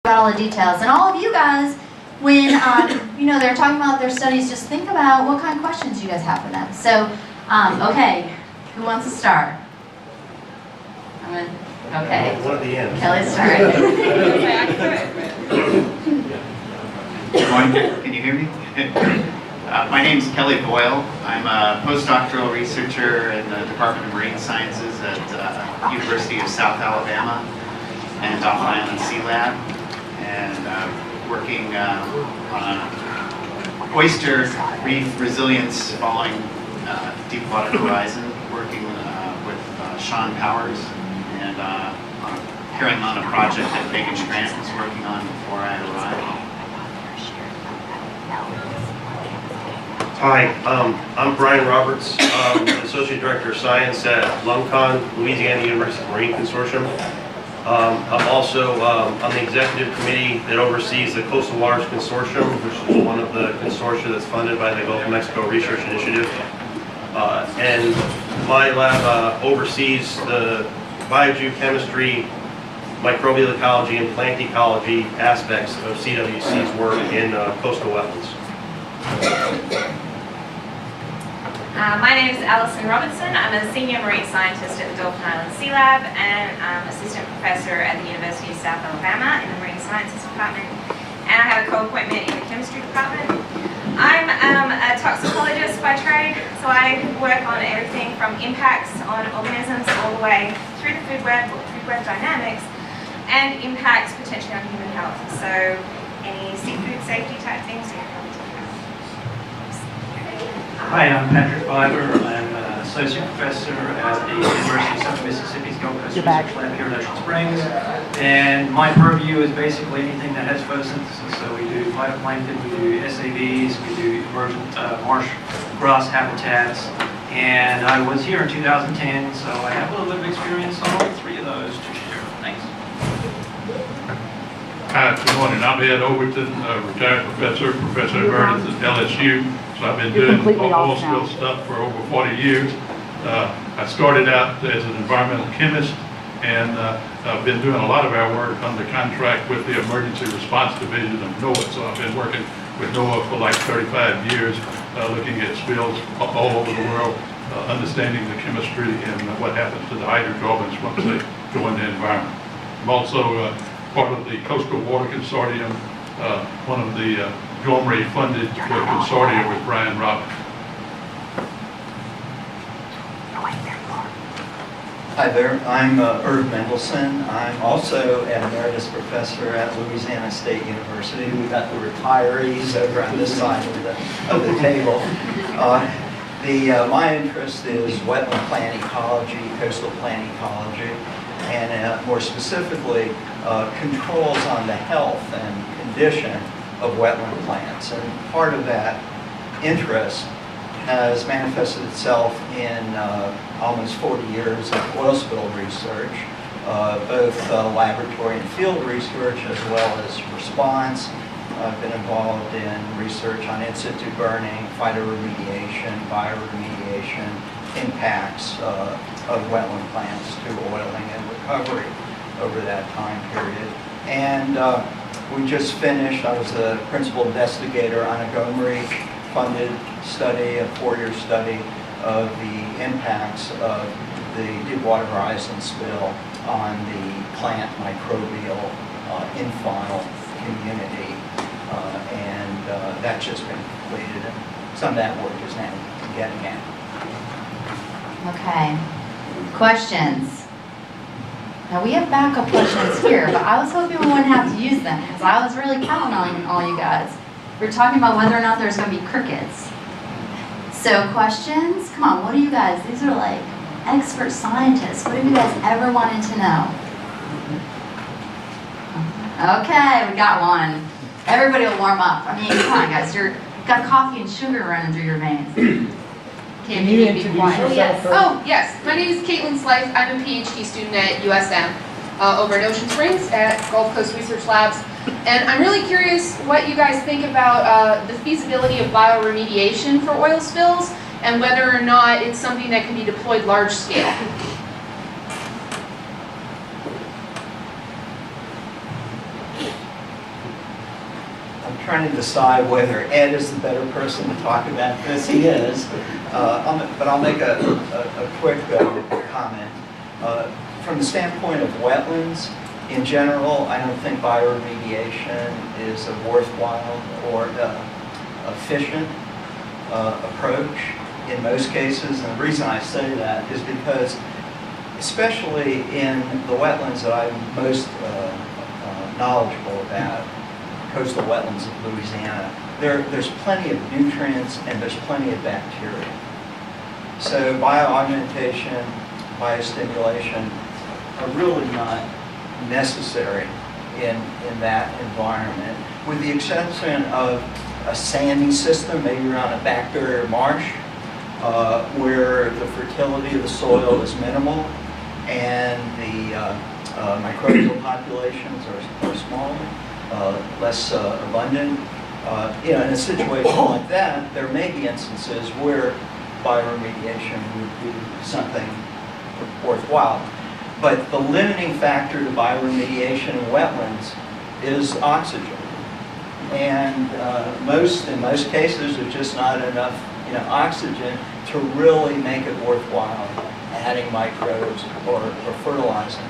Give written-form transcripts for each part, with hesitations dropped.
about all the details. And all of you guys, when you know, they're talking about their studies, just think about what kind of questions you guys have for them. So, okay, who wants to start? Okay. One at the end. Kelly, start. Good morning. Can you hear me? My name is Kelly Boyle. I'm a postdoctoral researcher in the Department of Marine Sciences at University of South Alabama and off Island Sea Lab, and working on oyster reef resilience following Deepwater Horizon, working with Sean Powers, and carrying on a project that Megan Grant was working on before I arrived. Hi, I'm Brian Roberts, Associate Director of Science at Longterm, Louisiana University Marine Consortium. I'm also on the executive committee that oversees the Coastal Waters Consortium, which is one of the consortia that's funded by the Gulf of Mexico Research Initiative. And my lab oversees the biogeochemistry, microbial ecology, and plant ecology aspects of CWC's work in coastal wetlands. My name is Alison Robertson. I'm a senior marine scientist at the Dolphin Island Sea Lab, and I'm assistant professor at the University of South Alabama in the Marine Sciences Department, and I have a co-appointment in the chemistry department. I'm a toxicologist by trade, so I work on everything from impacts on organisms all the way through the food web or food web dynamics, and impacts potentially on human health. So any seafood safety type things we have to talk about. Hi, I'm Patrick Biber. I'm an associate professor at the University of Southern Mississippi's Gulf Coast Research Lab here in Ocean Springs. And my purview is basically anything that has photosynthesis. So we do phytoplankton, we do SABs, we do emergent marsh grass habitats. And I was here in 2010, so I have a little bit of experience on all three of those to share. Thanks. Hi, good morning. I'm Ed Overton, retired professor emeritus at LSU. So I've been doing oil spill stuff for over 40 years. I started out as an environmental chemist, and I've been doing a lot of our work under contract with the Emergency Response Division of NOAA. So I've been working with NOAA for like 35 years, looking at spills all over the world, understanding the chemistry and what happens to the hydrocarbons once they go in the environment. I'm also part of the Coastal Water Consortium, one of the Bioremediation consortia with Brian Roberts. Hi there, I'm Irv Mendelson. I'm also an emeritus professor at Louisiana State University. We've got the retirees over on this side of the table. My interest is wetland plant ecology, coastal plant ecology, and more specifically, controls on the health and condition of wetland plants. And part of that interest has manifested itself in almost 40 years of oil spill research, both laboratory and field research as well as response. I've been involved in research on in-situ burning, phytoremediation, bioremediation, impacts of wetland plants to oiling and recovery over that time period. And we just finished, I was the principal investigator on a GOMRI-funded study, a 4-year study of the impacts of the Deepwater Horizon spill on the plant microbial infaunal community. And that's just been completed, and some of that work is now getting out. Okay. Questions? Now we have backup questions here, but I was hoping we wouldn't have to use them because I was really counting on all you guys. We're talking about whether or not there's going to be crickets. So questions? Come on, what do you guys, these are like expert scientists. What have you guys ever wanted to know? Okay, we got one. Everybody will warm up. I mean, come on guys, you've got coffee and sugar running through your veins. Can you introduce yourself yes. first? Oh, yes. My name is Caitlin Slice. I'm a PhD student at USM over at Ocean Springs at Gulf Coast Research Labs. And I'm really curious what you guys think about the feasibility of bioremediation for oil spills and whether or not it's something that can be deployed large scale. trying to decide whether Ed is the better person to talk about this. He is. But I'll make a quick comment. From the standpoint of wetlands, in general, I don't think bioremediation is a worthwhile or efficient approach in most cases. And the reason I say that is because, especially in the wetlands that I'm most knowledgeable about, coastal wetlands of Louisiana, there's plenty of nutrients and there's plenty of bacteria. So bioaugmentation, biostimulation are really not necessary in that environment, with the exception of a sandy system, maybe around a back-barrier marsh, where the fertility of the soil is minimal and the microbial populations are smaller, less abundant. In a situation like that, there may be instances where bioremediation would be something worthwhile. But the limiting factor to bioremediation in wetlands is oxygen. And in most cases, there's just not enough oxygen to really make it worthwhile adding microbes or fertilizing.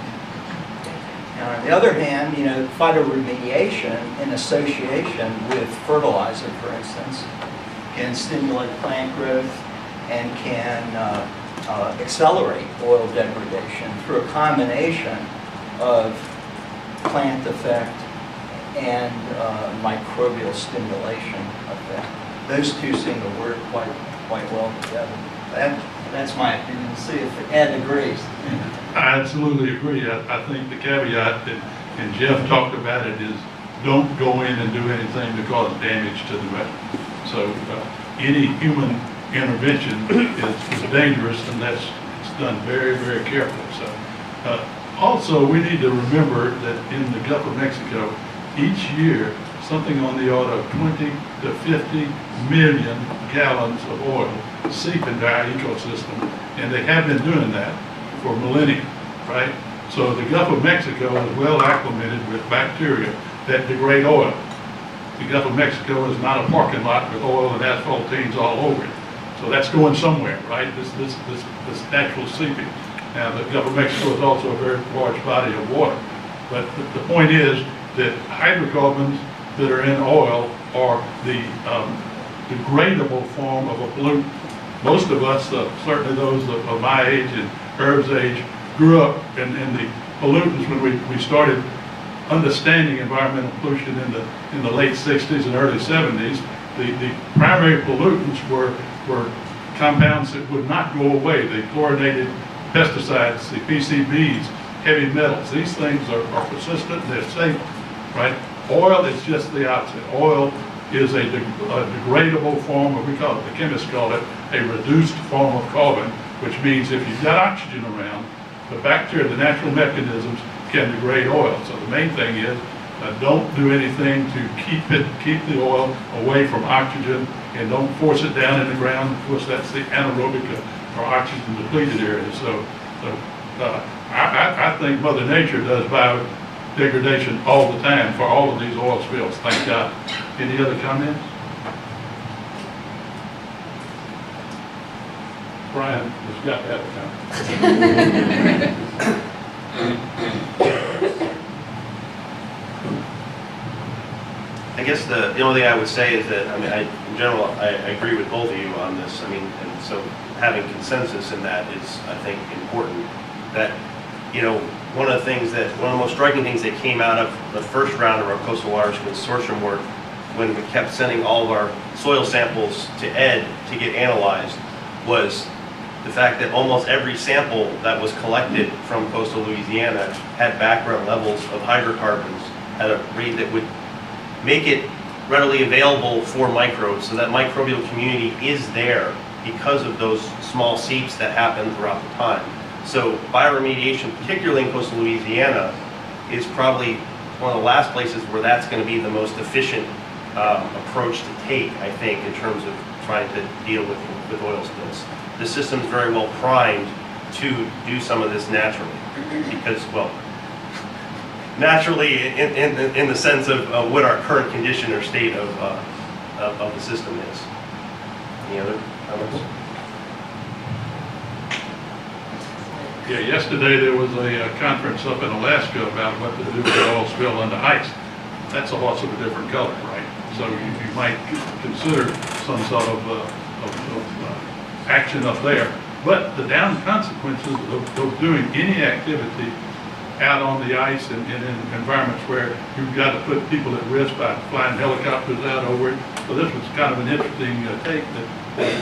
Now, on the other hand, phytoremediation in association with fertilizer, for instance, can stimulate plant growth and can accelerate oil degradation through a combination of plant effect and microbial stimulation effect. Those two seem to work quite well together. That's my opinion. See if Ed agrees. I absolutely agree. I think the caveat that, and Jeff talked about it, is don't go in and do anything to cause damage to the wetland. So any human intervention is dangerous, and it's done very, very carefully. So also we need to remember that in the Gulf of Mexico, each year something on the order of 20 to 50 million gallons of oil seep into our ecosystem, and they have been doing that for millennia, right? So the Gulf of Mexico is well acclimated with bacteria that degrade oil. The Gulf of Mexico is not a parking lot with oil and asphaltenes all over it. So that's going somewhere, right? This natural seeping. Now, the Gulf of Mexico is also a very large body of water. But the point is that hydrocarbons that are in oil are the degradable form of a pollutant. Most of us, certainly those of my age and Herb's age, grew up in the pollutants when we started understanding environmental pollution in the late 60s and early 70s. The primary pollutants were compounds that would not go away. The chlorinated pesticides, the PCBs, heavy metals. These things are persistent and they're safe, right? Oil is just the opposite. Oil is a degradable form of, we call it, the chemists call it, a reduced form of carbon, which means if you've got oxygen around, the bacteria, the natural mechanisms can degrade oil. So the main thing is don't do anything to keep the oil away from oxygen, and don't force it down in the ground. Of course, that's the anaerobic or oxygen depleted area. So I think Mother Nature does biodegradation all the time for all of these oil spills, thank God. Any other comments? Brian has got to have a comment. I guess the only thing I would say is that, in general, I agree with both of you on this. And so having consensus in that is, I think, important. That, one of the most striking things that came out of the first round of our Coastal Waters Consortium work, when we kept sending all of our soil samples to Ed to get analyzed, was the fact that almost every sample that was collected from coastal Louisiana had background levels of hydrocarbons at a rate that would make it readily available for microbes, so that microbial community is there because of those small seeps that happen throughout the time. So bioremediation, particularly in coastal Louisiana, is probably one of the last places where that's going to be the most efficient approach to take, I think, in terms of trying to deal with oil spills. The system is very well primed to do some of this naturally because, well, naturally in the sense of what our current condition or state of the system is. Any other comments? Yeah, yesterday there was a conference up in Alaska about what to do with the oil spill under ice. That's a horse of a different color, right? So you might consider some sort of action up there. But the down consequences of doing any activity out on the ice and in environments where you've got to put people at risk by flying helicopters out over it. So this was kind of an interesting take that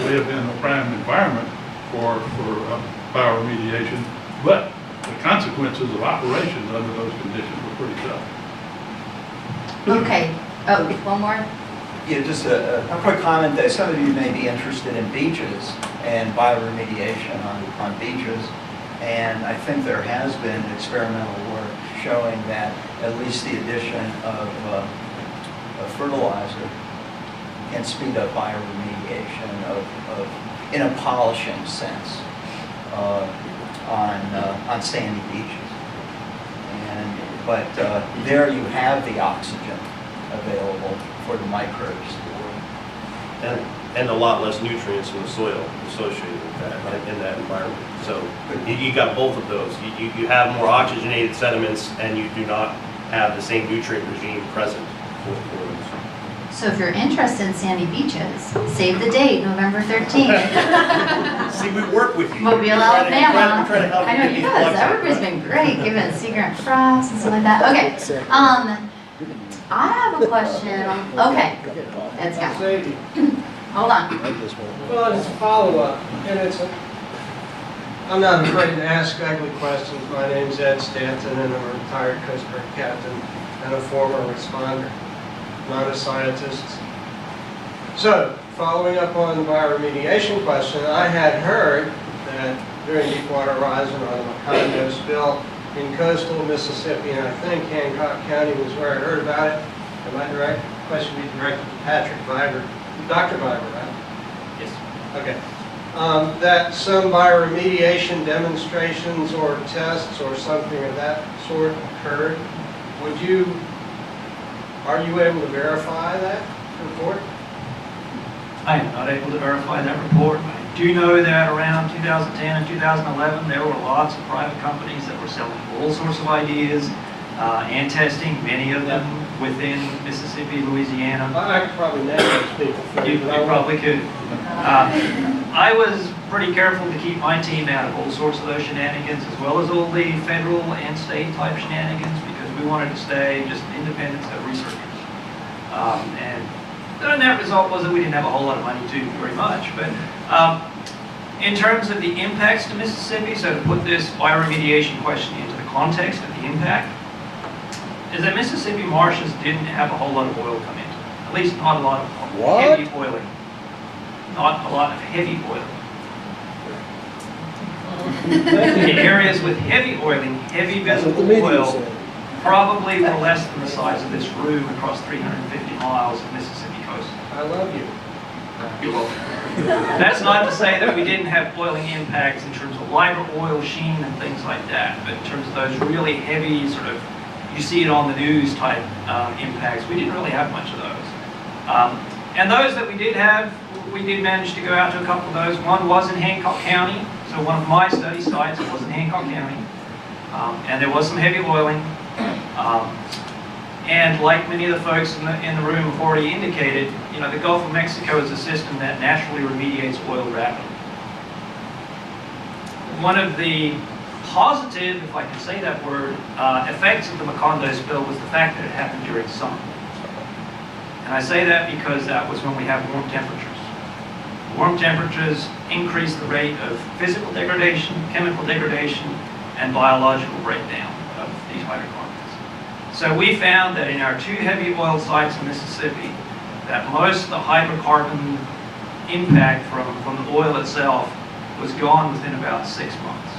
we have been a prime environment for bioremediation. But the consequences of operations under those conditions were pretty tough. Okay, oh, one more? Yeah, just a quick comment that some of you may be interested in beaches and bioremediation on beaches. And I think there has been experimental work showing that at least the addition of fertilizer can speed up bioremediation in a polishing sense on sandy beaches. But there you have the oxygen available for the microbes. And a lot less nutrients in the soil associated with that, in that environment. So you got both of those. You have more oxygenated sediments, and you do not have the same nutrient regime present for those. So if you're interested in sandy beaches, save the date, November 13th. See, we work with you. Mobile, We try to Alabama. help I know get you these guys, plugs out everybody's there. been great, giving Sea Grant props and stuff like that. Okay, I have a question. Okay, let's go. Hold on. Well, it's a follow-up, and I'm not afraid to ask ugly questions. My name's Ed Stanton, and I'm a retired Coast Guard captain and a former responder, not a scientist. So, following up on the bioremediation question, I had heard that during Deepwater Horizon on the Macondo spill in coastal Mississippi, and I think Hancock County was where I heard about it. Am I direct? Question be directed to Patrick Viber. Dr. Viber, right? Yes. Okay. That some bioremediation demonstrations or tests or something of that sort occurred. Are you able to verify that report? I am not able to verify that report. I do know that around 2010 and 2011, there were lots of private companies that were selling all sorts of ideas and testing, many of them within Mississippi, Louisiana. I could probably name those people. You probably could. I was pretty careful to keep my team out of all sorts of those shenanigans, as well as all the federal and state type shenanigans, because we wanted to stay just independent of researchers. And the net result was that we didn't have a whole lot of money to do very much. But in terms of the impacts to Mississippi, so to put this bioremediation question into the context of the impact, is that Mississippi marshes didn't have a whole lot of oil come into it. At least not a lot of heavy oiling. Not a lot of heavy oiling. In areas with heavy oiling, heavy visible oil, probably were less than the size of this room across 350 miles of Mississippi coast. I love you. You're welcome. That's not to say that we didn't have oiling impacts in terms of lighter oil sheen and things like that, but in terms of those really heavy sort of, you see it on the news type impacts, we didn't really have much of those. And those that we did have, we did manage to go out to a couple of those. One was in Hancock County, so one of my study sites was in Hancock County. And there was some heavy oiling. And like many of the folks in the room have already indicated, you know, the Gulf of Mexico is a system that naturally remediates oil rapidly. One of the positive, if I can say that word, effects of the Macondo spill was the fact that it happened during summer. And I say that because that was when we have warm temperatures. Warm temperatures increase the rate of physical degradation, chemical degradation, and biological breakdown of these hydrocarbons. So we found that in our two heavy oil sites in Mississippi, that most of the hydrocarbon impact from the oil itself was gone within about 6 months.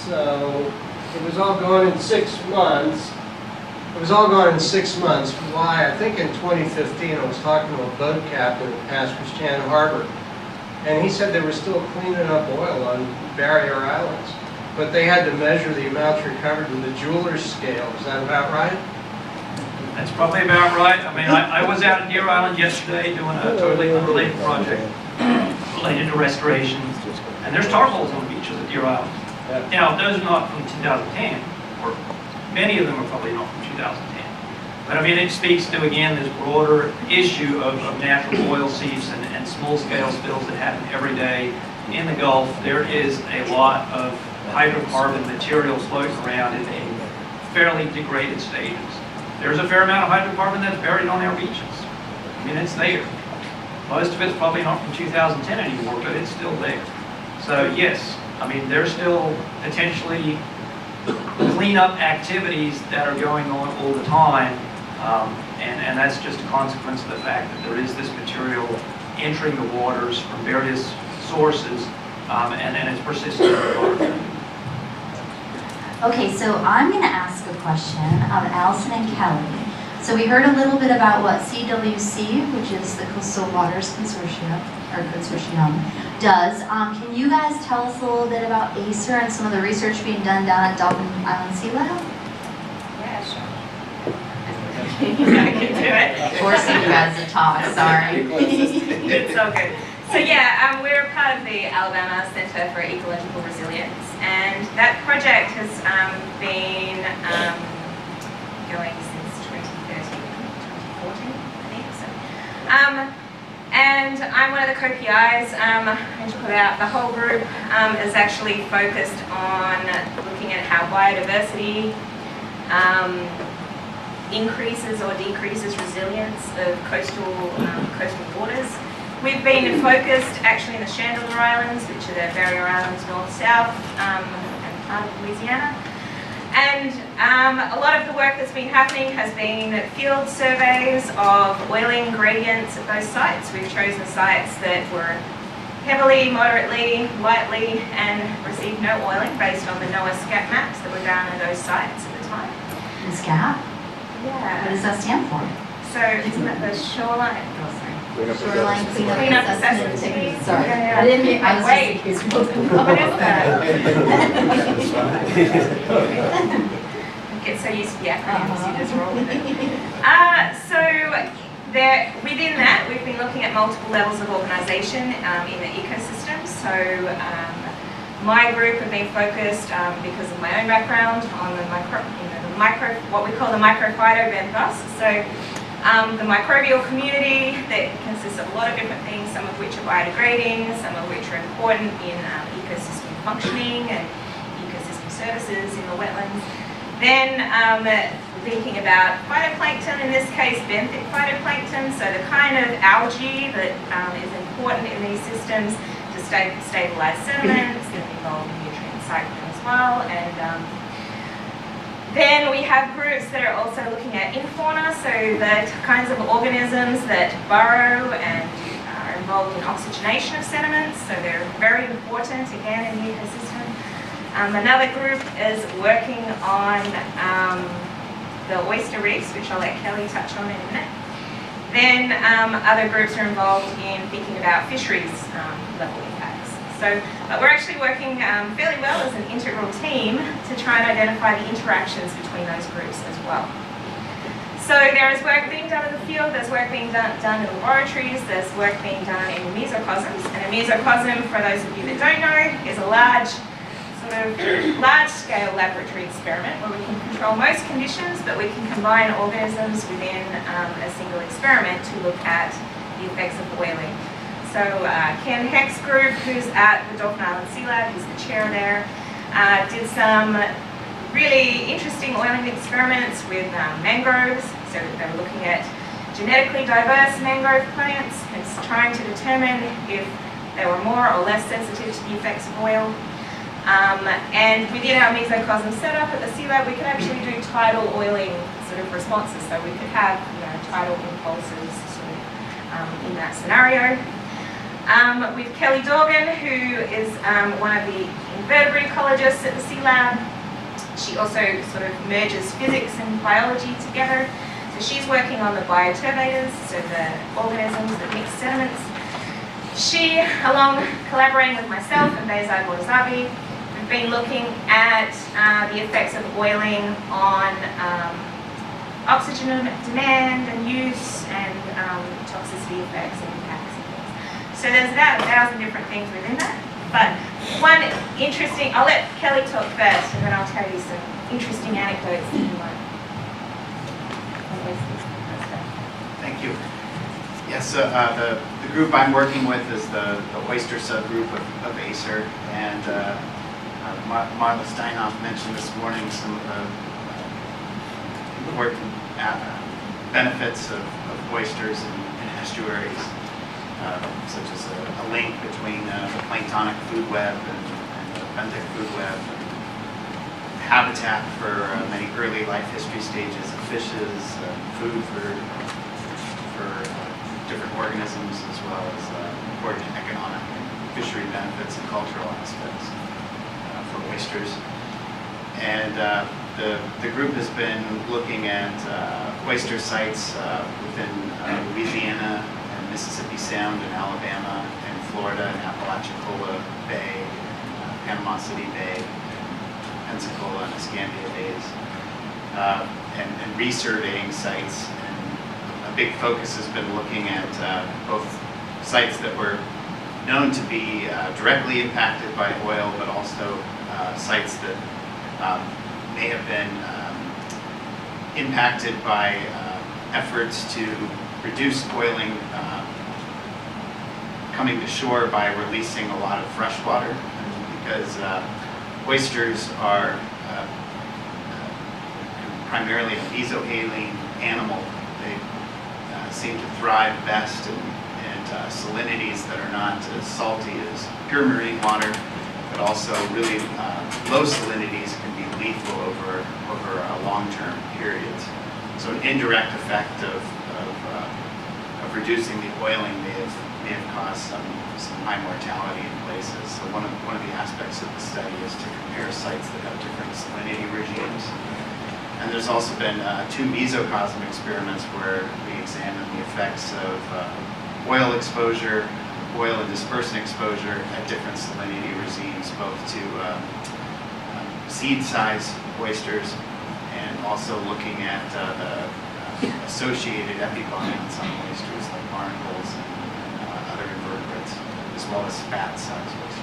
So it was all gone in 6 months. It was all gone in 6 months. Why? I think in 2015 I was talking to a boat captain that passed Christiana Harbor, and he said they were still cleaning up oil on barrier islands. but they had to measure the amounts recovered in the jeweler's scale. Is that about right? That's probably about right. I mean, I was out at Deer Island yesterday doing a totally unrelated project related to restoration, and there's tar holes on the beaches at Deer Island. Now, those are not from 2010, or many of them are probably not from 2010. But I mean, it speaks to, again, this broader issue of natural oil seeps and small-scale spills that happen every day in the Gulf. There is a lot of hydrocarbon material floating around in fairly degraded stages. There's a fair amount of hydrocarbon that's buried on our beaches. I mean, it's there. Most of it's probably not from 2010 anymore, but it's still there. So yes, I mean, there's still potentially cleanup activities that are going on all the time, and that's just a consequence of the fact that there is this material entering the waters from various sources, and it's persistent in the water. Okay, so I'm going to ask a question of Alison and Kelly. So we heard a little bit about what CWC, which is the Coastal Waters Consortium, does. Can you guys tell us a little bit about ACER and some of the research being done down at Dolphin Island Sea Lab? Yeah, sure. I can do it. Forcing you guys to talk, sorry. It's all good. So yeah, we're part of the Alabama Center for Ecological Resilience, and that project has been going since 2013, 2014, I think. So, and I'm one of the co-PIs. I should put out the whole group is actually focused on looking at how biodiversity increases or decreases resilience of coastal waters. We've been focused actually in the Chandler Islands, which are the barrier islands north-south, and part of Louisiana. And a lot of the work that's been happening has been field surveys of oiling gradients at those sites. We've chosen sites that were heavily, moderately, lightly, and received no oiling based on the NOAA SCAP maps that were down at those sites at the time. SCAP? Yeah. What does that stand for? So isn't it the shoreline? Shoreline Cleanup assessment techniques. Sorry. Yeah. I didn't hear, I was Wait. just What is that? Get so used to the acronyms, you just roll with it. So within that, we've been looking at multiple levels of organisation in the ecosystem. So my group have been focused, because of my own background, on the what we call the microphyto benthos. So the microbial community that consists of a lot of different things, some of which are biodegrading, some of which are important in ecosystem functioning and ecosystem services in the wetlands. Then thinking about phytoplankton, in this case benthic phytoplankton, so the kind of algae that is important in these systems to stabilize sediments and involve nutrient cycling as well. And then we have groups that are also looking at infauna, so the kinds of organisms that burrow and are involved in oxygenation of sediments, so they're very important again in the ecosystem. Another group is working on the oyster reefs, which I'll let Kelly touch on in a minute. Then other groups are involved in thinking about fisheries level impacts. So we're actually working fairly well as an integral team to try and identify the interactions between those groups as well. So there is work being done in the field, there's work being done in laboratories, there's work being done in mesocosms. And a mesocosm, for those of you that don't know, is a large-scale laboratory experiment where we can control most conditions, but we can combine organisms within a single experiment to look at the effects of oiling. So Ken Heck's group, who's at the Dolphin Island Sea Lab, he's the chair there, did some really interesting oiling experiments with mangroves. So they were looking at genetically diverse mangrove plants and trying to determine if they were more or less sensitive to the effects of oil. And within our mesocosm setup at the Sea Lab, we could actually do tidal oiling sort of responses. So we could have tidal impulses sort of in that scenario. With Kelly Dorgan, who is one of the invertebrate ecologists at the Sea Lab. She also sort of merges physics and biology together. So she's working on the bioturbators, so the organisms that mix sediments. She, along collaborating with myself and Beizad Mortazavi, we've been looking at the effects of oiling on oxygen demand and use and toxicity effects and impacts and things. So there's about 1,000 different things within that. But one interesting, I'll let Kelly talk first and then I'll tell you some interesting anecdotes that you might. Thank you. Yes, the group I'm working with is the oyster subgroup of ACER, and Marla Steinhoff mentioned this morning some of the important benefits of oysters in estuaries, such as a link between the planktonic food web and the benthic food web, habitat for many early life history stages of fishes, food for different organisms, as well as important economic and fishery benefits and cultural aspects for oysters. And the group has been looking at oyster sites within Louisiana and Mississippi Sound in Alabama and Florida and Apalachicola Bay, Panama City Bay, Pensacola and Escambia Bays, and resurveying sites. A big focus has been looking at both sites that were known to be directly impacted by oil, but also sites that may have been impacted by efforts to reduce oiling coming to shore by releasing a lot of fresh water, because oysters are primarily a mesohaline animal. They seem to thrive best in salinities that are not as salty as pure marine water, but also really low salinities can be lethal over long-term periods. So an indirect effect of reducing the oiling may have caused some high mortality in places. So one of the aspects of the study is to compare sites that have different salinity regimes. And there's also been 2 mesocosm experiments where we examined the effects of oil exposure, oil and dispersant exposure at different salinity regimes, both to seed-sized oysters and also looking at the associated epibond on some oysters like barnacles and other invertebrates, as well as fat-sized oysters.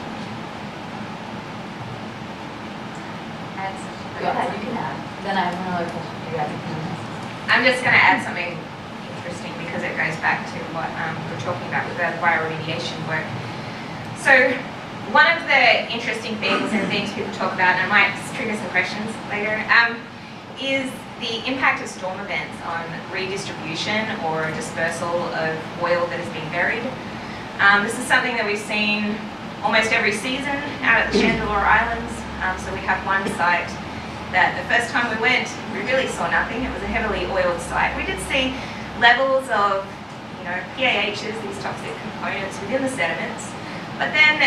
Go ahead, you can add. Then I have another question for you guys. I'm just going to add something interesting because it goes back to what we're talking about with the bioremediation work. So one of the interesting things and things people talk about, and I might trigger some questions later, is the impact of storm events on redistribution or dispersal of oil that has been buried. This is something that we've seen almost every season out at the Chandeleur Islands. So we have one site that the first time we went, we really saw nothing. It was a heavily oiled site. We did see levels of, PAHs, these toxic components within the sediments. But then,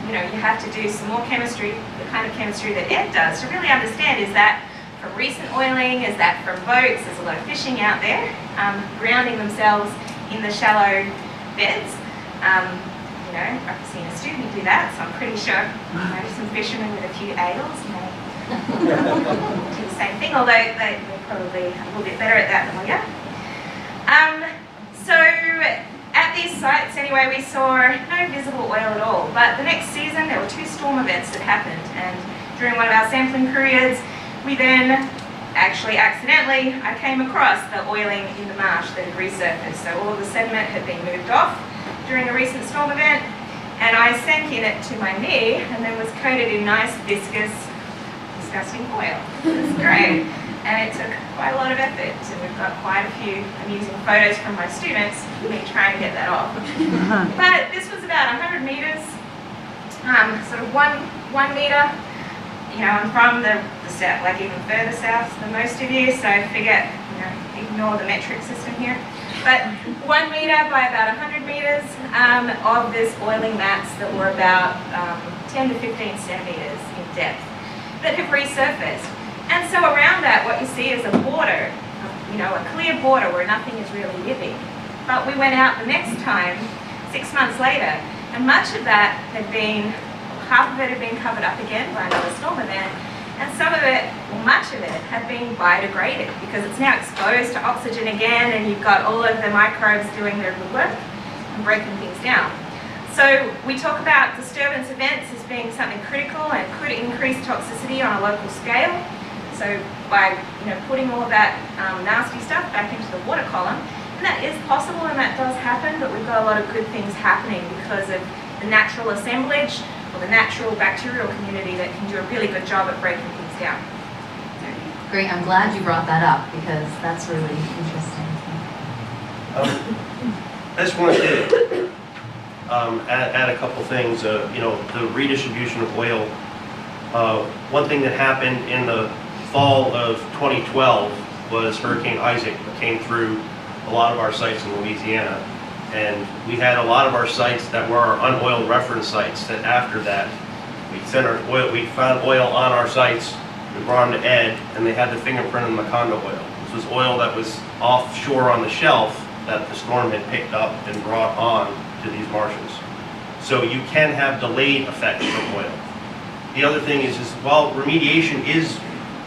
you have to do some more chemistry, the kind of chemistry that Ed does to really understand, is that from recent oiling, is that from boats, there's a lot of fishing out there, grounding themselves in the shallow beds. I've seen a student do that, so I'm pretty sure some fishermen with a few ales may do the same thing, although they're probably a little bit better at that than we are. So at these sites anyway, we saw no visible oil at all, but the next season there were 2 storm events that happened, and during one of our sampling periods we then actually accidentally I came across the oiling in the marsh that had resurfaced. So all of the sediment had been moved off during a recent storm event, and I sank in it to my knee and then was coated in nice viscous disgusting oil. It was great, and it took quite a lot of effort, so we've got quite a few amusing photos from my students of me trying to get that off. But this was about 100 meters, sort of one meter. I'm from the south, like even further south than most of you, so figure, ignore the metric system here. But 1 meter by about 100 meters of this oiling mats that were about 10 to 15 centimeters in depth that have resurfaced. And so around that, what you see is a border, a clear border where nothing is really living. But we went out the next time, 6 months later, and much of that had been half of it had been covered up again by another storm event, and some of it, or much of it, had been biodegraded because it's now exposed to oxygen again, and you've got all of the microbes doing their good work and breaking things down. So we talk about disturbance events as being something critical and could increase toxicity on a local scale. So by putting all of that nasty stuff back into the water column, and that is possible and that does happen, but we've got a lot of good things happening because of the natural assemblage or the natural bacterial community that can do a really good job at breaking things down. Great, I'm glad you brought that up because that's really interesting. I just wanted to add a couple things. The redistribution of oil. One thing that happened in the fall of 2012 was Hurricane Isaac came through a lot of our sites in Louisiana, and we had a lot of our sites that were our unoiled reference sites. That after that, we found oil on our sites. We brought them to Ed, and they had the fingerprint and Macondo oil. This was oil that was offshore on the shelf that the storm had picked up and brought on to these marshes. So you can have delayed effects from oil. The other thing is while remediation is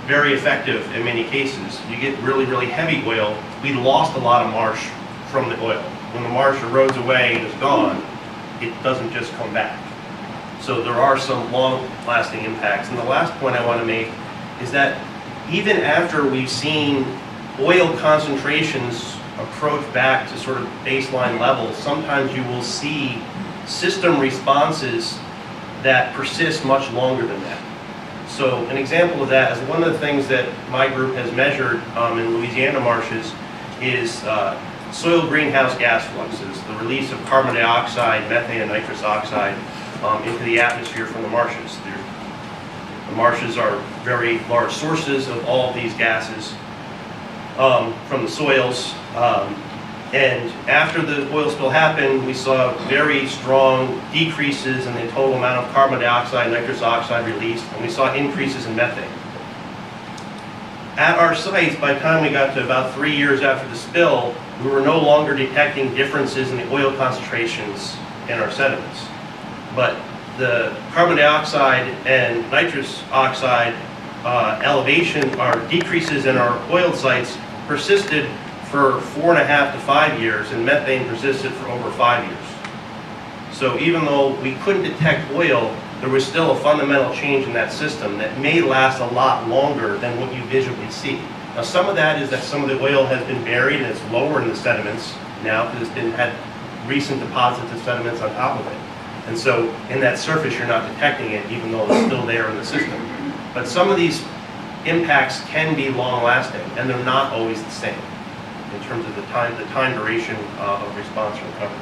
very effective in many cases, you get really, really heavy oil, we lost a lot of marsh from the oil. When the marsh erodes away and is gone, it doesn't just come back. So there are some long-lasting impacts. And the last point I want to make is that even after we've seen oil concentrations approach back to sort of baseline levels, sometimes you will see system responses that persist much longer than that. So an example of that is one of the things that my group has measured in Louisiana marshes is soil greenhouse gas fluxes, the release of carbon dioxide, methane, and nitrous oxide into the atmosphere from the marshes. The marshes are very large sources of all of these gases from the soils. And after the oil spill happened, we saw very strong decreases in the total amount of carbon dioxide, nitrous oxide released, and we saw increases in methane. At our sites, by the time we got to about 3 years after the spill, we were no longer detecting differences in the oil concentrations in our sediments. But the carbon dioxide and nitrous oxide elevation, or decreases in our oiled sites, persisted for 4.5 to 5 years, and methane persisted for over 5 years. So even though we couldn't detect oil, there was still a fundamental change in that system that may last a lot longer than what you visually see. Now some of that is that some of the oil has been buried and it's lower in the sediments now because it's had recent deposits of sediments on top of it. And so in that surface you're not detecting it even though it's still there in the system. But some of these impacts can be long lasting and they're not always the same in terms of the time duration of response or recovery.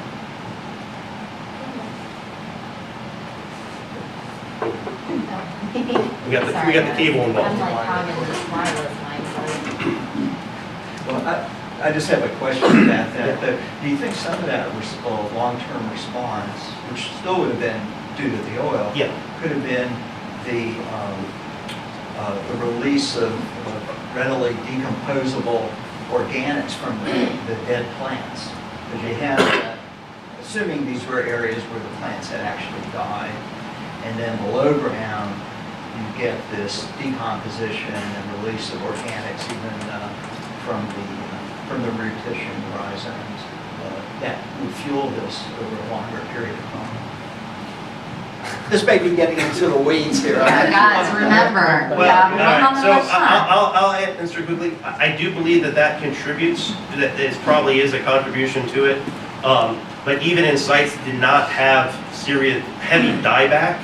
We got the cable involved. I'm like hogging this wireless mic. Well, I just have a question about that. Do you think some of that long-term response, which still would have been due to the oil, could have been the release of readily decomposable organics from the dead plants? Because you have that, assuming these were areas where the plants had actually died, and then below ground you get this decomposition and release of organics even from the root tissue and the rhizomes that would fuel this over a longer period of time. This may be getting into the weeds here. Yeah, guys, remember, we don't have So much time. I'll answer quickly. I do believe that contributes, that it probably is a contribution to it. But even in sites that did not have serious heavy dieback,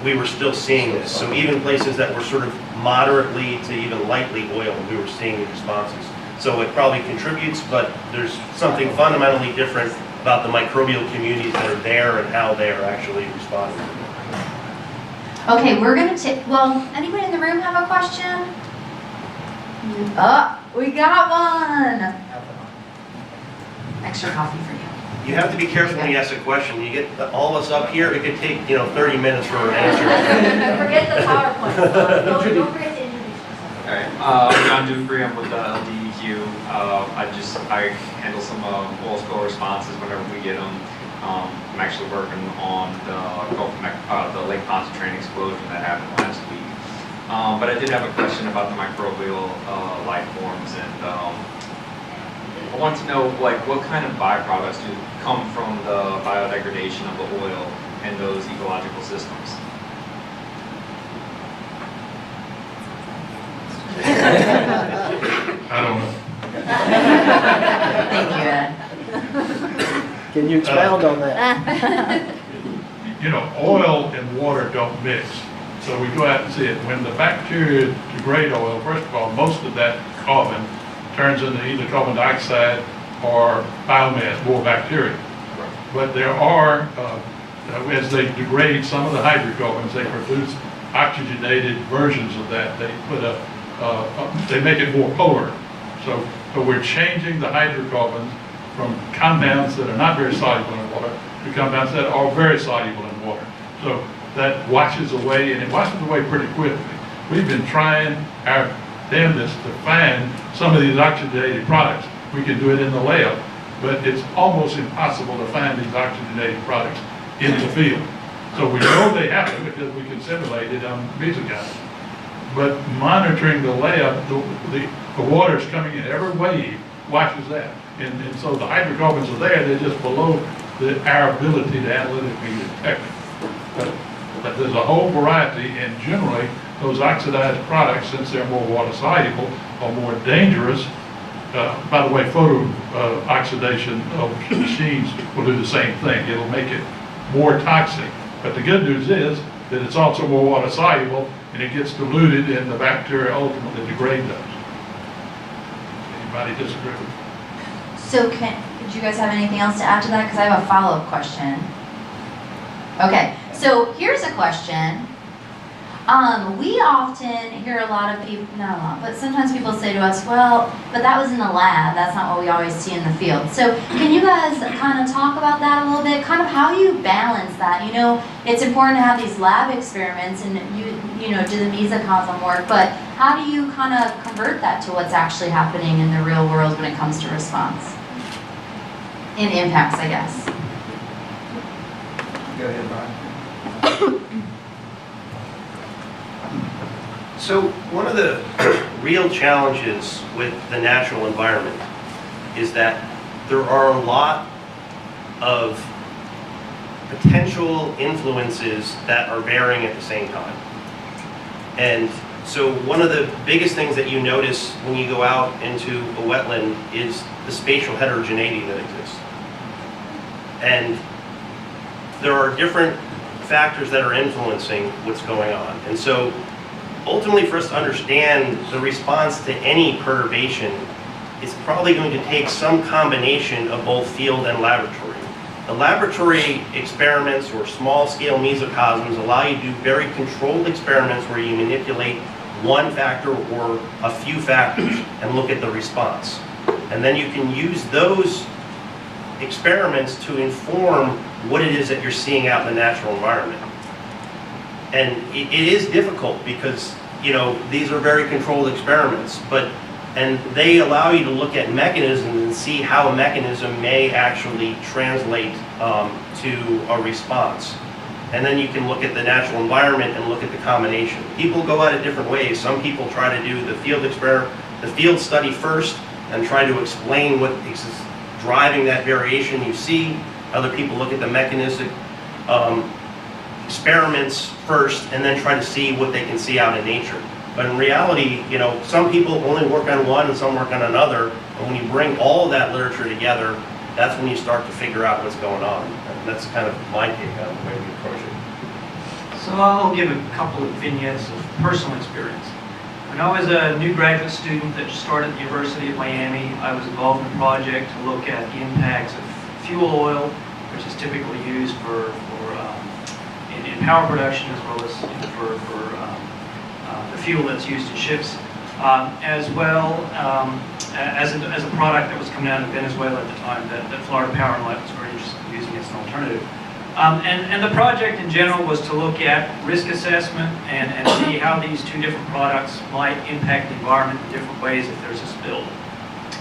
we were still seeing this. So even places that were sort of moderately to even lightly oiled, we were seeing the responses. So it probably contributes, but there's something fundamentally different about the microbial communities that are there and how they are actually responding. Okay, we're gonna take, well, anybody in the room have a question? Oh, we got one. Extra coffee for you. You have to be careful when you ask a question. You get all of us up here, it could take 30 minutes for an answer. Forget the PowerPoint stuff. Don't forget to introduce yourself. All right, I'm John Dufree. I'm with LDEQ. I handle some oil spill responses whenever we get them. I'm actually working on the Lake Pontchartrain explosion that happened last week. But I did have a question about the microbial life forms, and I want to know what kind of byproducts do come from the biodegradation of the oil and those ecological systems. I don't know. Thank you, Ed. Can you expound on that? You know, oil and water don't mix. So we go out and see it. When the bacteria degrade oil, first of all, most of that carbon turns into either carbon dioxide or biomass, more bacteria. But there are, as they degrade some of the hydrocarbons, they produce oxygenated versions of that. They put they make it more polar. So we're changing the hydrocarbons from compounds that are not very soluble in water to compounds that are very soluble in water. So that washes away, and it washes away pretty quickly. We've been trying our damnedest to find some of these oxygenated products. We can do it in the lab, but it's almost impossible to find these oxygenated products in the field. So we know they happen because we can simulate it on mesogytes. But monitoring the lab, the water's coming in, every wave washes that. And so the hydrocarbons are there, they're just below our ability to analytically detect it. But there's a whole variety, and generally, those oxidized products, since they're more water soluble, are more dangerous. By the way, photo oxidation of machines will do the same thing. It'll make it more toxic. But the good news is that it's also more water soluble, and it gets diluted, and the bacteria ultimately degrade those. Anybody disagree with me? So do you guys have anything else to add to that? Because I have a follow-up question. Okay, so here's a question. We often hear a lot of people, not a lot, but sometimes people say to us, well, but that was in the lab, that's not what we always see in the field. So can you guys kind of talk about that a little bit? Kind of how you balance that? You know, it's important to have these lab experiments and you know, do the mesocosm work, but how do you kind of convert that to what's actually happening in the real world when it comes to response? In impacts, I guess. Go ahead, Brian. So one of the real challenges with the natural environment is that there are a lot of potential influences that are varying at the same time. And so one of the biggest things that you notice when you go out into a wetland is the spatial heterogeneity that exists. And there are different factors that are influencing what's going on. And so ultimately, for us to understand the response to any perturbation, it's probably going to take some combination of both field and laboratory. The laboratory experiments or small-scale mesocosms allow you to do very controlled experiments where you manipulate one factor or a few factors and look at the response. And then you can use those experiments to inform what it is that you're seeing out in the natural environment. And it is difficult because, you know, these are very controlled experiments, and they allow you to look at mechanisms and see how a mechanism may actually translate to a response. And then you can look at the natural environment and look at the combination. People go at it different ways. Some people try to do the field study first and try to explain what is driving that variation you see. Other people look at the mechanistic experiments first and then try to see what they can see out in nature. But in reality, you know, some people only work on one and some work on another. And when you bring all of that literature together, that's when you start to figure out what's going on. And that's kind of my take on the way we approach it. So I'll give a couple of vignettes of personal experience. When I was a new graduate student that just started at the University of Miami, I was involved in a project to look at the impacts of fuel oil, which is typically used in power production as well as for the fuel that's used in ships, as well as a product that was coming out of Venezuela at the time that Florida Power and Light was very interested in using as an alternative. And the project in general was to look at risk assessment and see how these two different products might impact the environment in different ways if there's a spill.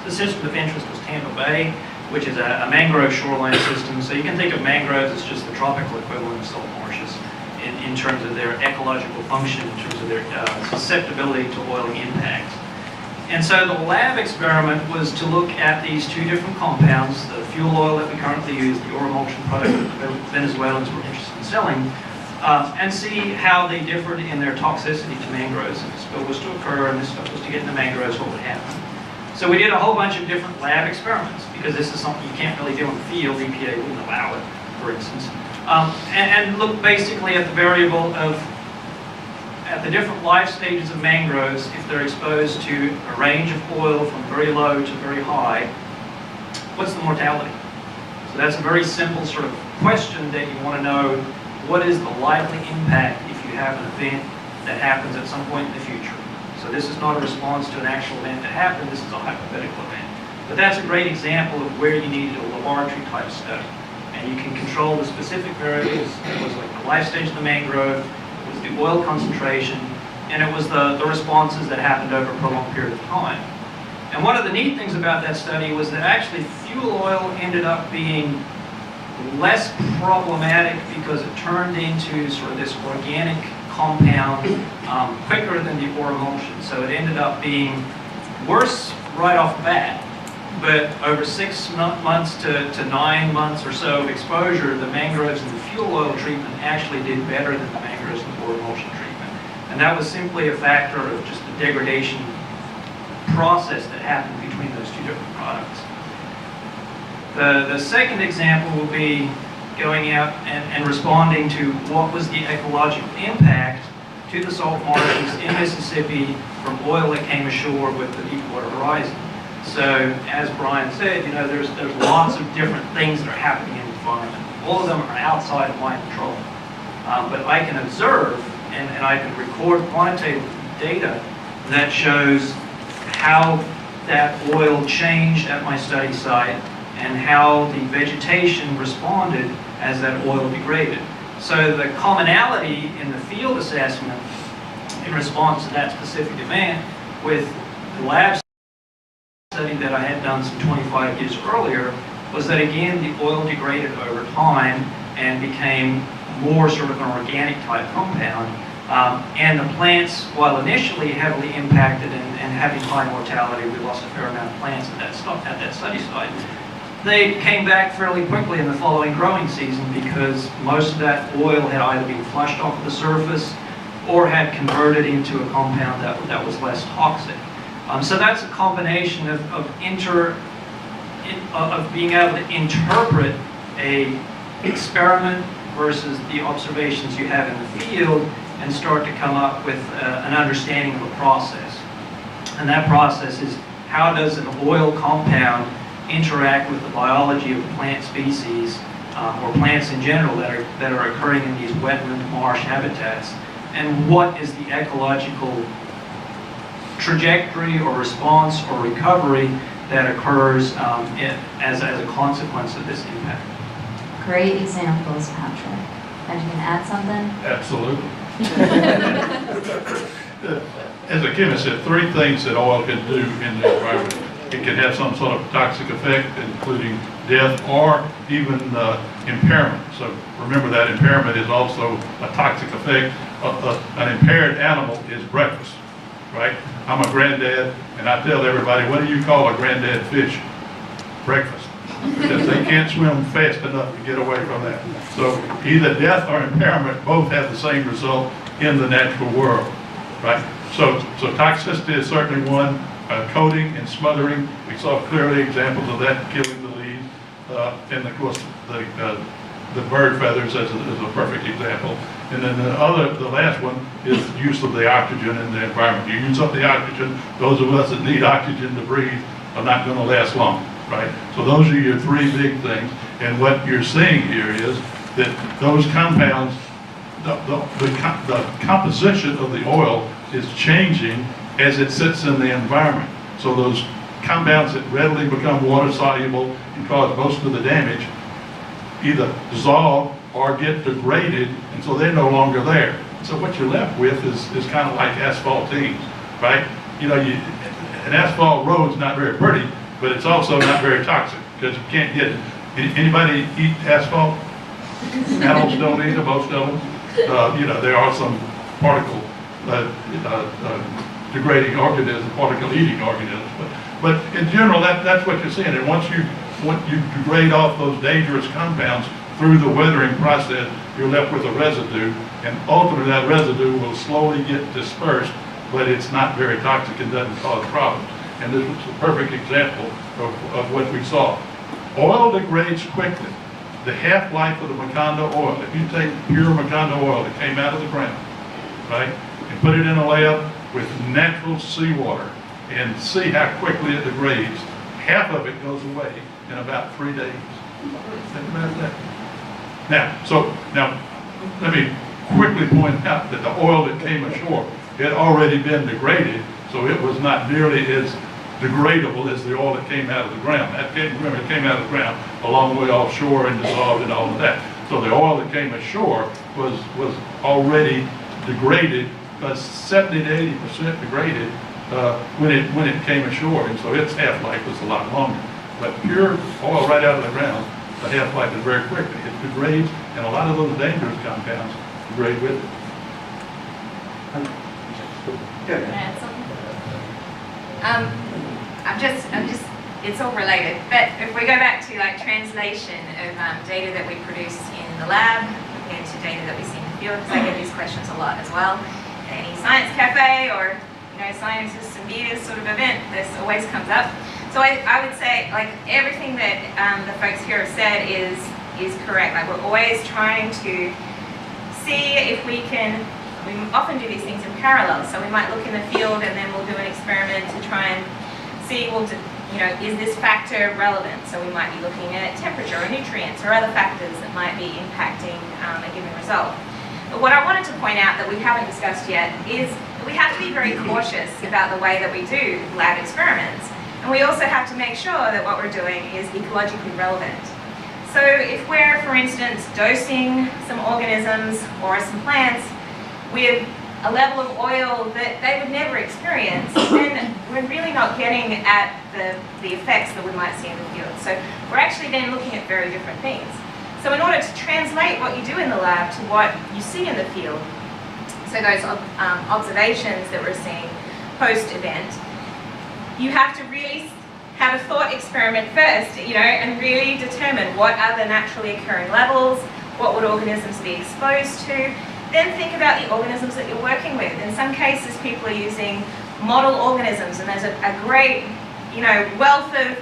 The system of interest was Tampa Bay, which is a mangrove shoreline system. So you can think of mangroves as just the tropical equivalent of salt marshes in terms of their ecological function, in terms of their susceptibility to oiling impacts. And so the lab experiment was to look at these two different compounds, the fuel oil that we currently use, the oil emulsion product that the Venezuelans were interested in selling, and see how they differed in their toxicity to mangroves. If the spill was to occur and this stuff was to get in the mangroves, what would happen? So we did a whole bunch of different lab experiments, because this is something you can't really do in the field. EPA wouldn't allow it, for instance. And look basically at the variable of, at the different life stages of mangroves, if they're exposed to a range of oil from very low to very high, what's the mortality? So that's a very simple sort of question that you want to know, what is the likely impact if you have an event that happens at some point in the future? So this is not a response to an actual event that happened, this is a hypothetical event. But that's a great example of where you needed a laboratory type study. And you can control the specific variables. It was like the life stage of the mangrove, it was the oil concentration, and it was the responses that happened over a prolonged period of time. And one of the neat things about that study was that actually fuel oil ended up being less problematic because it turned into sort of this organic compound quicker than the oil emulsion. So it ended up being worse right off the bat. But over 6 months to 9 months or so of exposure, the mangroves and the fuel oil treatment actually did better than the mangroves and the oil emulsion treatment. And that was simply a factor of just the degradation process that happened between those two different products. The second example will be going out and responding to what was the ecological impact to the salt marshes in Mississippi from oil that came ashore with the Deepwater Horizon. So, as Brian said, you know, there's lots of different things that are happening in the environment. All of them are outside of my control. But I can observe and I can record quantitative data that shows how that oil changed at my study site and how the vegetation responded as that oil degraded. So the commonality in the field assessment in response to that specific event with the lab study that I had done some 25 years earlier was that again the oil degraded over time and became more sort of an organic type compound. And the plants, while initially heavily impacted and having high mortality, we lost a fair amount of plants at that study site. They came back fairly quickly in the following growing season because most of that oil had either been flushed off the surface or had converted into a compound that was less toxic. So that's a combination of being able to interpret a experiment versus the observations you have in the field and start to come up with an understanding of a process. And that process is, how does an oil compound interact with the biology of plant species or plants in general that are occurring in these wetland marsh habitats, and what is the ecological trajectory or response or recovery that occurs as a consequence of this impact. Great examples, Patrick. And you can add something? Absolutely. As a chemist, there are three things that oil can do in the environment. It can have some sort of toxic effect, including death or even impairment. So remember that impairment is also a toxic effect. An impaired animal is breakfast, right? I'm a granddad, and I tell everybody, what do you call a granddad fish? Breakfast. Because they can't swim fast enough to get away from that. So either death or impairment both have the same result in the natural world, right? So toxicity is certainly one. Coating and smothering, we saw clearly examples of that killing the leaves, and of course the bird feathers is a perfect example. And then the last one is use of the oxygen in the environment. You use up the oxygen, those of us that need oxygen to breathe are not going to last long, right? So those are your three big things. And what you're seeing here is that those compounds, the composition of the oil is changing as it sits in the environment. So those compounds that readily become water soluble and cause most of the damage either dissolve or get degraded, and so they're no longer there. So what you're left with is kind of like asphaltenes, right? You know, an asphalt road's not very pretty, but it's also not very toxic. because you can't get it. Anybody eat asphalt? Animals don't eat it, most of them. There are some particle degrading organisms, particle eating organisms, but in general, that's what you're seeing. And once you degrade off those dangerous compounds through the weathering process, you're left with a residue, and ultimately that residue will slowly get dispersed, but it's not very toxic and doesn't cause problems. And this was a perfect example of what we saw. Oil degrades quickly. The half-life of the Macondo oil, if you take pure Macondo oil that came out of the ground, right, and put it in a lab with natural seawater and see how quickly it degrades, half of it goes away in about 3 days. Think about that. Now, let me quickly point out that the oil that came ashore had already been degraded, so it was not nearly as degradable as the oil that came out of the ground. Remember, it came out of the ground a long way offshore and dissolved and all of that. So the oil that came ashore was already degraded, 70 to 80% degraded when it came ashore, and so its half-life was a lot longer. But pure oil right out of the ground, the half-life is very quickly. It degrades, and a lot of those dangerous compounds degrade with it. It's all related, but if we go back to like translation of data that we produce in the lab compared to data that we see in the field, because I get these questions a lot as well. At any science cafe or scientists and beers sort of event, this always comes up. So I would say like everything that the folks here have said is correct. Like we're always trying to see if we often do these things in parallel. So we might look in the field and then we'll do an experiment to try and see, is this factor relevant? So we might be looking at temperature or nutrients or other factors that might be impacting a given result. But what I wanted to point out that we haven't discussed yet is that we have to be very cautious about the way that we do lab experiments. And we also have to make sure that what we're doing is ecologically relevant. So if we're, for instance, dosing some organisms or some plants with a level of oil that they would never experience, then we're really not getting at the effects that we might see in the field. So we're actually then looking at very different things. So in order to translate what you do in the lab to what you see in the field, so those observations that we're seeing post-event, you have to really have a thought experiment first, and really determine what are the naturally occurring levels, what would organisms be exposed to. Then think about the organisms that you're working with. In some cases, people are using model organisms, and there's a great, wealth of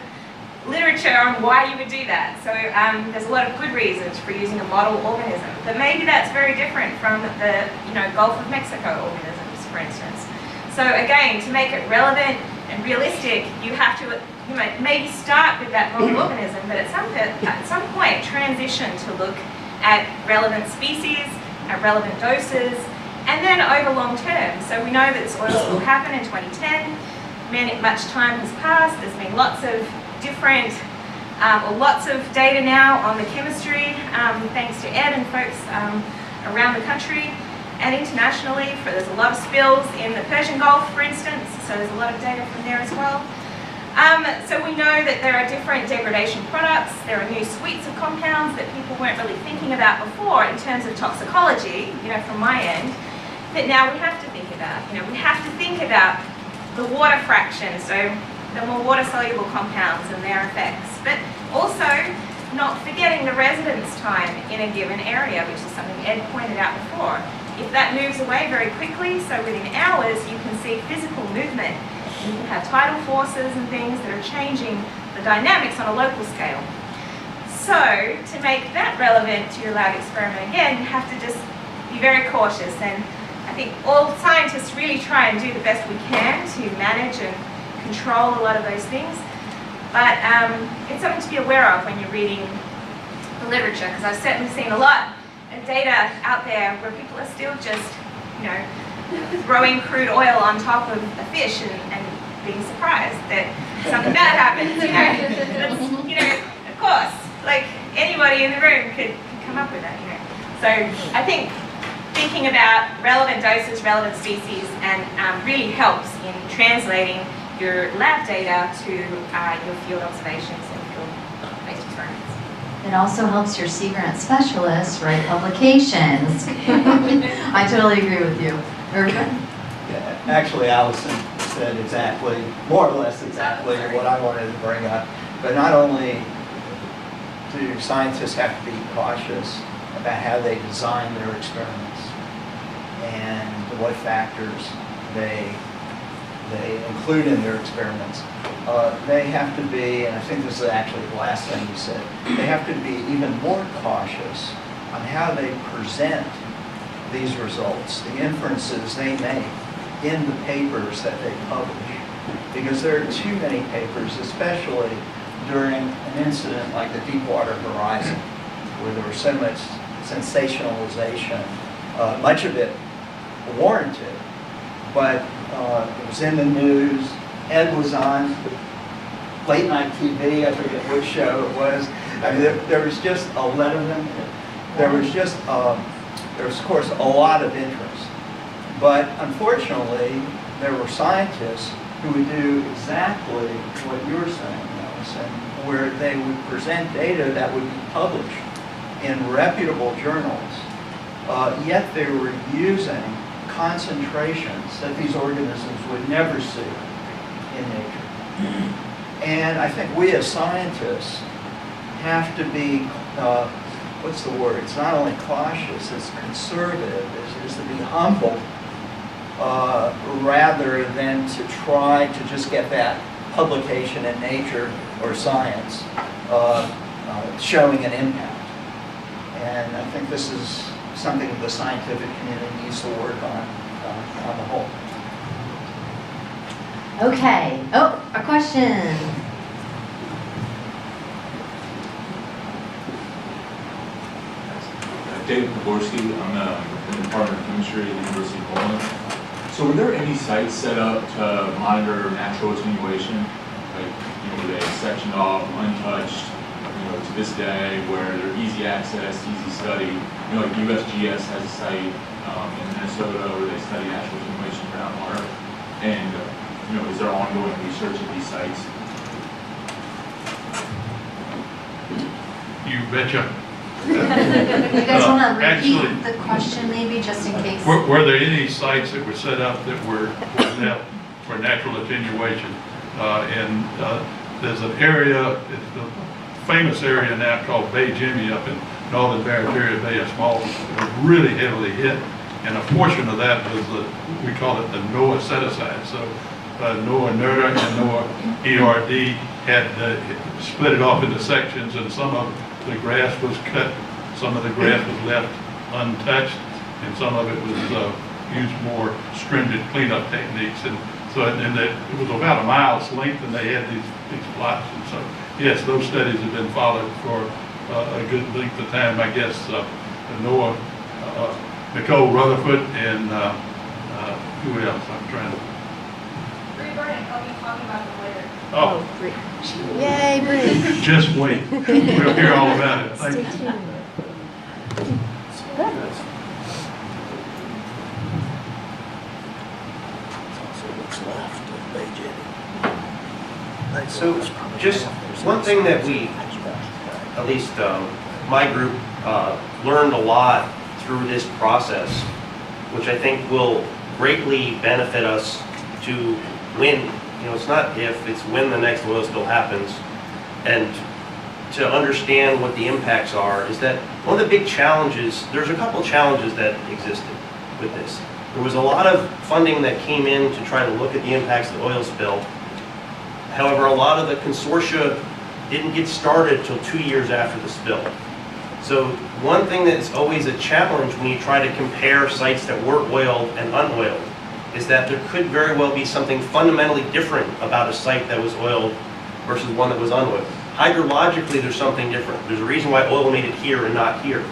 literature on why you would do that. So there's a lot of good reasons for using a model organism, but maybe that's very different from the, Gulf of Mexico organisms, for instance. So again, to make it relevant and realistic, you have to, maybe start with that model organism, but at some point transition to look at relevant species, at relevant doses, and then over long term. So we know that this oil spill happened in 2010. Much time has passed. There's been lots of different, lots of data now on the chemistry, thanks to Ed and folks around the country and internationally. There's a lot of spills in the Persian Gulf, for instance, so there's a lot of data from there as well. So we know that there are different degradation products. There are new suites of compounds that people weren't really thinking about before in terms of toxicology, from my end, that now we have to think about. We have to think about the water fraction, so the more water-soluble compounds and their effects, but also not forgetting the residence time in a given area, which is something Ed pointed out before. If that moves away very quickly, so within hours, you can see physical movement. You can have tidal forces and things that are changing the dynamics on a local scale. So to make that relevant to your lab experiment, again, you have to just be very cautious. And I think all scientists really try and do the best we can to manage and control a lot of those things. But it's something to be aware of when you're reading the literature, because I've certainly seen a lot of data out there where people are still just, throwing crude oil on top of a fish and being surprised that something bad happens. Of course, like anybody in the room could come up with that. So I think thinking about relevant doses, relevant species, and really helps in translating your lab data to your field observations and field springs. It also helps your Sea Grant specialists write publications. I totally agree with you. Very good. Yeah, actually, Allison said exactly, more or less exactly what I wanted to bring up. But not only do scientists have to be cautious about how they design their experiments and what factors they include in their experiments, they have to be, and I think this is actually the last thing you said, they have to be even more cautious on how they present these results, the inferences they make in the papers that they publish. Because there are too many papers, especially during an incident like the Deepwater Horizon, where there was so much sensationalization, much of it warranted, but it was in the news. Ed was on late night TV, I forget which show it was. I mean, there was just a Letterman. There was just, there was of course a lot of interest. But unfortunately, there were scientists who would do exactly what you were saying, Alison, where they would present data that would be published in reputable journals, yet they were using concentrations that these organisms would never see in nature. And I think we as scientists have to be, what's the word? It's not only cautious, it's conservative, is to be humble, rather than to try to just get that publication in Nature or Science showing an impact. And I think this is something the scientific community needs to work on the whole. Okay. Oh, a question. David Poborski, I'm in the Department of Chemistry at the University of Poland. So were there any sites set up to monitor natural attenuation? Like, were they sectioned off, untouched, to this day, where they're easy access, easy study? Like USGS has a site in Minnesota where they study natural attenuation groundwater. And, is there ongoing research at these sites? You betcha. You guys want to repeat Actually, the question maybe, just in case? Were there any sites that were set up that were left for natural attenuation? There's an area, it's the famous area now called Bay Jimmy up in northern Barataria Bay, a small, really heavily hit. And a portion of that was we call it the NOAA set-aside. So NOAA NERDA and NOAA ERD had split it off into sections, and some of the grass was cut, some of the grass was left untouched, and some of it was used more stringent cleanup techniques. And so it was about a mile's length, and they had these plots. And so, yes, those studies have been followed for a good length of time. I guess NOAA, Nicole Rutherford, and who else? I'm trying to. Bree Burnett, I'll be talking about it later. Oh, Yay, Bruce. just wait. We'll hear all about it. Thank Stay you. tuned. So just one thing that we, at least my group, learned a lot through this process, which I think will greatly benefit us to win. It's not if, it's when the next oil spill happens. And to understand what the impacts are is that one of the big challenges, there's a couple challenges that existed with this. There was a lot of funding that came in to try to look at the impacts of the oil spill. However, a lot of the consortia didn't get started till 2 years after the spill. So one thing that's always a challenge when you try to compare sites that were oiled and unoiled is that there could very well be something fundamentally different about a site that was oiled versus one that was unoiled. Hydrologically, there's something different. There's a reason why oil made it here and not here.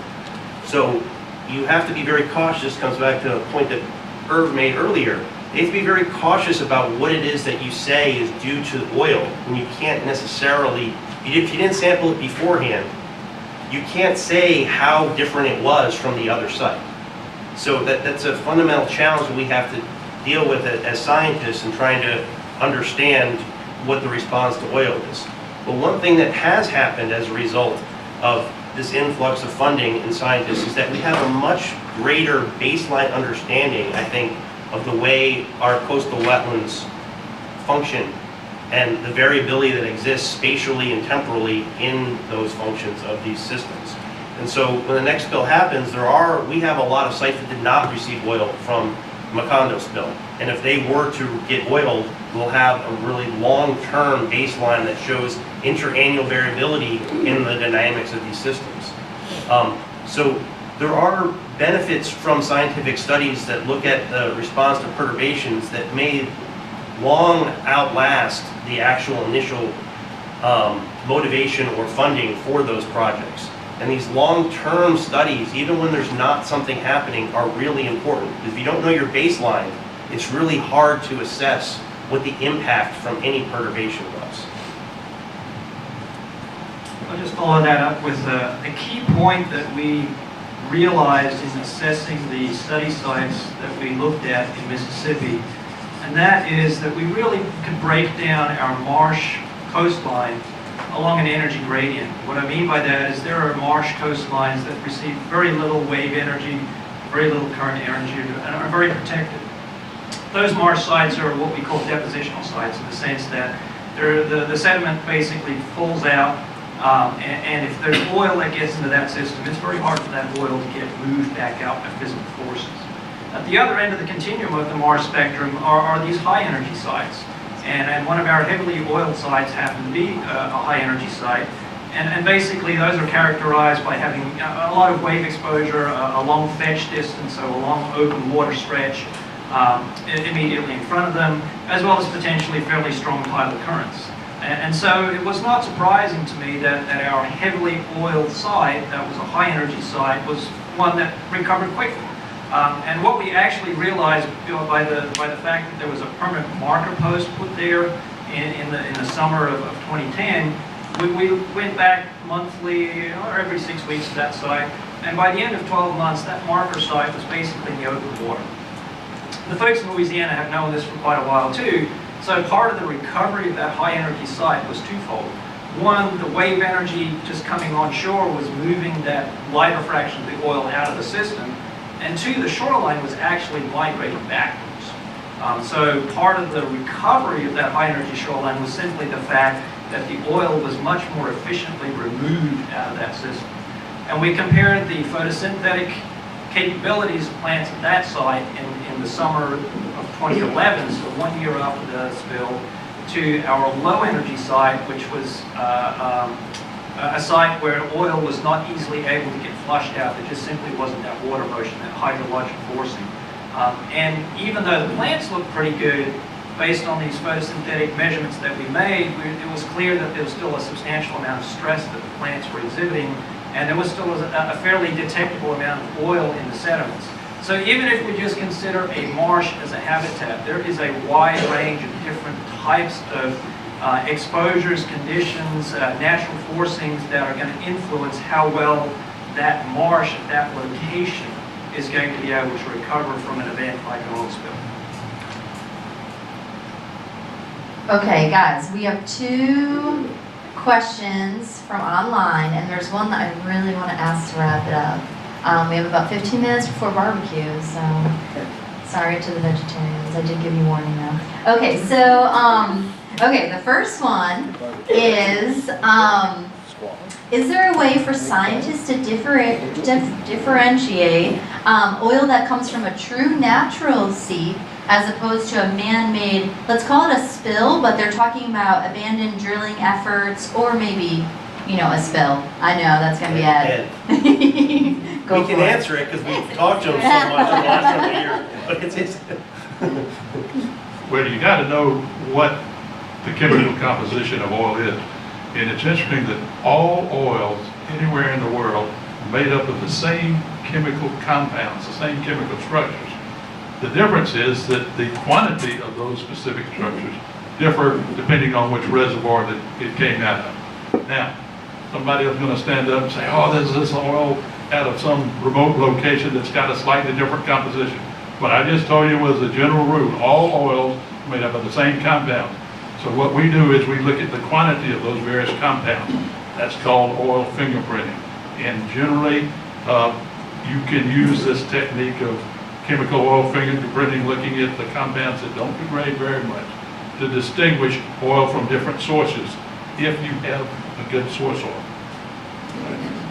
So you have to be very cautious. Comes back to a point that Irv made earlier. You have to be very cautious about what it is that you say is due to oil when you can't necessarily, if you didn't sample it beforehand, you can't say how different it was from the other site. So that's a fundamental challenge that we have to deal with it as scientists and trying to understand what the response to oil is. But one thing that has happened as a result of this influx of funding and scientists is that we have a much greater baseline understanding, I think, of the way our coastal wetlands function and the variability that exists spatially and temporally in those functions of these systems. And so when the next spill happens, we have a lot of sites that did not receive oil from Macondo spill. And if they were to get oiled, we'll have a really long-term baseline that shows interannual variability in the dynamics of these systems. So there are benefits from scientific studies that look at the response to perturbations that may long outlast the actual initial motivation or funding for those projects. And these long-term studies, even when there's not something happening, are really important. If you don't know your baseline, it's really hard to assess what the impact from any perturbation was. I'll just follow that up with a key point that we realized in assessing the study sites that we looked at in Mississippi, and that is that we really could break down our marsh coastline along an energy gradient. What I mean by that is there are marsh coastlines that receive very little wave energy, very little current energy, and are very protected. Those marsh sites are what we call depositional sites in the sense that the sediment basically falls out, and if there's oil that gets into that system, it's very hard for that oil to get moved back out by physical forces. At the other end of the continuum of the marsh spectrum are these high energy sites. And one of our heavily oiled sites happen to be a high energy site. And basically those are characterized by having a lot of wave exposure, a long fetch distance, so a long open water stretch immediately in front of them, as well as potentially fairly strong tidal currents. And so it was not surprising to me that our heavily oiled site, that was a high energy site, was one that recovered quickly. And what we actually realized by the fact that there was a permanent marker post put there in the summer of 2010, we went back monthly or every 6 weeks to that site, and by the end of 12 months, that marker site was basically in the open water. The folks in Louisiana have known this for quite a while too, so part of the recovery of that high energy site was twofold. One, the wave energy just coming on shore was moving that lighter fraction of the oil out of the system, and two, the shoreline was actually migrating backwards. So part of the recovery of that high energy shoreline was simply the fact that the oil was much more efficiently removed out of that system. And we compared the photosynthetic capabilities of plants at that site in the summer of 2011, so 1 year after the spill, to our low energy site, which was a site where oil was not easily able to get flushed out. There just simply wasn't that water motion, that hydrologic forcing. And even though the plants looked pretty good, based on these photosynthetic measurements that we made, it was clear that there was still a substantial amount of stress that the plants were exhibiting, and there was still a fairly detectable amount of oil in the sediments. So even if we just consider a marsh as a habitat, there is a wide range of different types of exposures, conditions, natural forcings that are going to influence how well that marsh at that location is going to be able to recover from an event like an oil spill. Okay, guys, we have 2 questions from online, and there's one that I really want to ask to wrap it up. We have about 15 minutes before barbecue, so sorry to the vegetarians. I did give you warning though. Okay, so okay, the first one is there a way for scientists to differentiate oil that comes from a true natural seep as opposed to a man-made, let's call it a spill, but they're talking about abandoned drilling efforts or maybe, you know, a spill. I know, that's going to be Ed. We can answer it because we've talked to him so much in the last couple of years. But Well, you got to know what the chemical composition of oil is. And it's interesting that all oils anywhere in the world are made up of the same chemical compounds, the same chemical structures. The difference is that the quantity of those specific structures differ depending on which reservoir that it came out of. Now, somebody is going to stand up and say, oh, this is oil out of some remote location that's got a slightly different composition. What I just told you was the general rule. All oils are made up of the same compounds. So what we do is we look at the quantity of those various compounds. That's called oil fingerprinting. And generally, you can use this technique of chemical oil fingerprinting, looking at the compounds that don't degrade very much, to distinguish oil from different sources if you have a good source oil.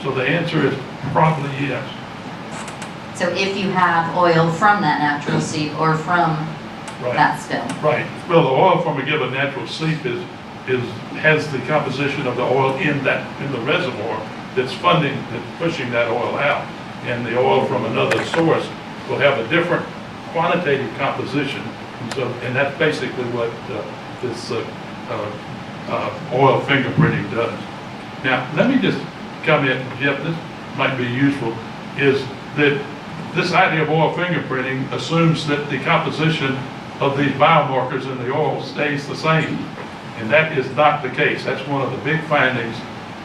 So the answer is probably yes. So if you have oil from that natural seep or from Right. that spill. Right. Well, the oil from a given natural seep has the composition of the oil in the reservoir that's pushing that oil out. And the oil from another source will have a different quantitative composition. And that's basically what this oil fingerprinting does. Now, let me just comment, Jeff, this might be useful, is that this idea of oil fingerprinting assumes that the composition of these biomarkers in the oil stays the same. And that is not the case. That's one of the big findings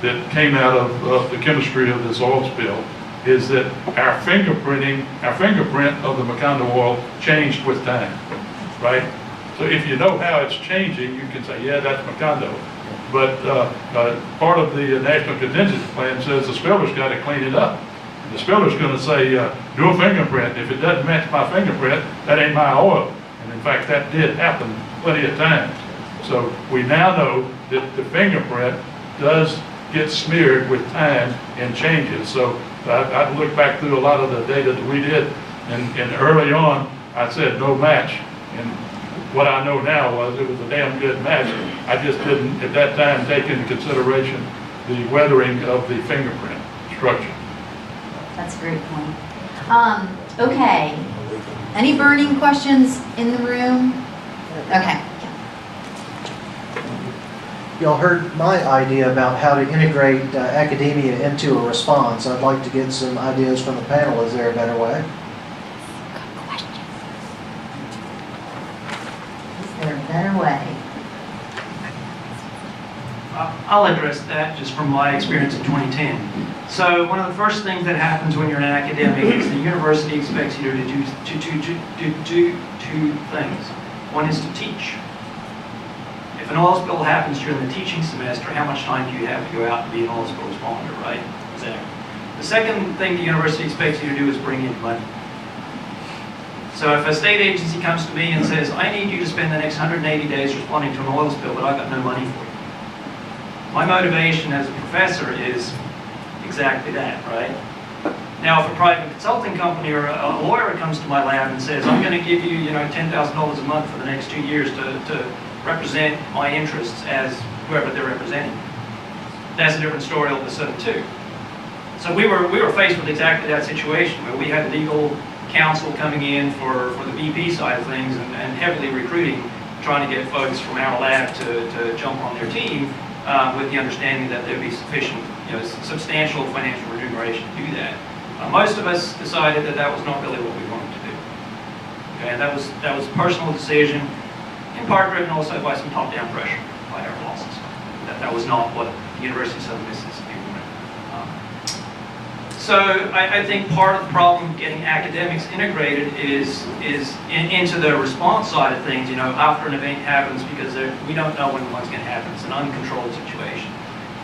that came out of the chemistry of this oil spill, is that our fingerprint of the Macondo oil changed with time, right? So if you know how it's changing, you can say, yeah, that's Macondo. But part of the National Contingency Plan says the spiller's got to clean it up. The spiller's going to say, do a fingerprint. If it doesn't match my fingerprint, that ain't my oil. And in fact, that did happen plenty of times. So we now know that the fingerprint does get smeared with time and changes. So I looked back through a lot of the data that we did, and early on, I said no match. And what I know now was it was a damn good match. I just didn't, at that time, take into consideration the weathering of the fingerprint structure. That's a great point. Okay. Any burning questions in the room? Okay. Y'all heard my idea about how to integrate academia into a response. I'd like to get some ideas from the panel. Is there a better way? Is there a better way? I'll address that just from my experience in 2010. So one of the first things that happens when you're an academic is the university expects you to do two things. One is to teach. If an oil spill happens during the teaching semester, how much time do you have to go out and be an oil spill responder, right? Exactly. The second thing the university expects you to do is bring in money. So if a state agency comes to me and says, I need you to spend the next 180 days responding to an oil spill, but I've got no money for you. My motivation as a professor is exactly that, right? Now, if a private consulting company or a lawyer comes to my lab and says, I'm going to give you, $10,000 a month for the next 2 years to represent my interests as whoever they're representing, that's a different story altogether too. So we were faced with exactly that situation where we had legal counsel coming in for the BP side of things and heavily recruiting, trying to get folks from our lab to jump on their team with the understanding that there would be sufficient, substantial financial remuneration to do that. Most of us decided that was not really what we wanted to do. Okay, and that was a personal decision, in part driven also by some top-down pressure by our bosses. That was not what the University of Southern Mississippi wanted. So I think part of the problem getting academics integrated is into the response side of things, after an event happens, because we don't know when one's going to happen. It's an uncontrolled situation.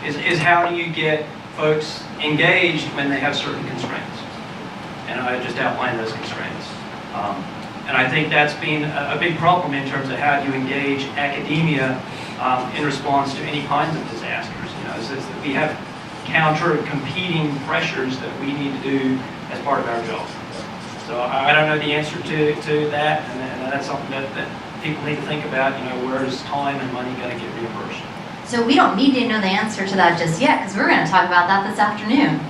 Is how do you get folks engaged when they have certain constraints? And I just outlined those constraints. And I think that's been a big problem in terms of how do you engage academia in response to any kinds of disasters. Is that we have counter-competing pressures that we need to do as part of our job. So I don't know the answer to that, and that's something that people need to think about, where is time and money going to get reimbursed? So we don't need to know the answer to that just yet, because we're going to talk about that this afternoon.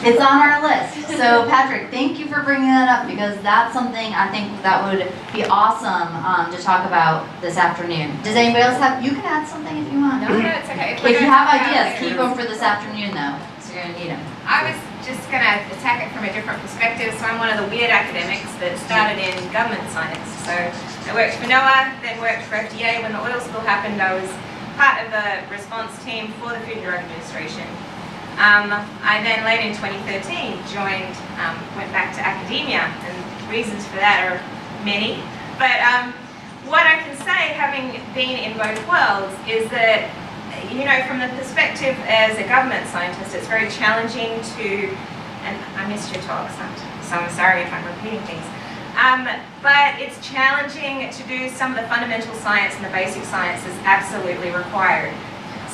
It's on our list. So Patrick, thank you for bringing that up, because that's something I think that would be awesome to talk about this afternoon. Does anybody else have, you can add something if you want. No, it's okay. If you have ideas, keep them for this afternoon though, so you're going to need them. I was just going to attack it from a different perspective. So I'm one of the weird academics that started in government science. So I worked for NOAA, then worked for FDA. When the oil spill happened, I was part of the response team for the Food and Drug Administration. I then later in 2013 went back to academia, and reasons for that are many. But what I can say, having been in both worlds, is that, you know, from the perspective as a government scientist, it's very challenging to, and I missed your talk, so I'm sorry if I'm repeating things, but it's challenging to do some of the fundamental science and the basic science is absolutely required.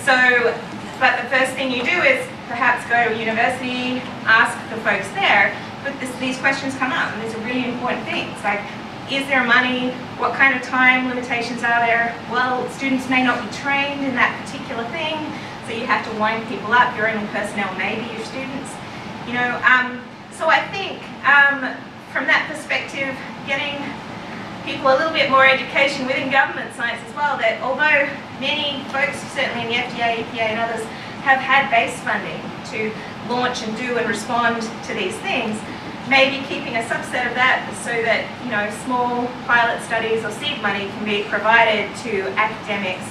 So, but the first thing you do is perhaps go to a university, ask the folks there, but these questions come up, and these are really important things, like, is there money? What kind of time limitations are there? Well, students may not be trained in that particular thing, so you have to wind people up. Your own personnel may be your students. You know, so I think from that perspective, getting people a little bit more education within government science as well, that although many folks, certainly in the FDA, EPA and others, have had base funding to launch and do and respond to these things, maybe keeping a subset of that so that, you know, small pilot studies or seed money can be provided to academics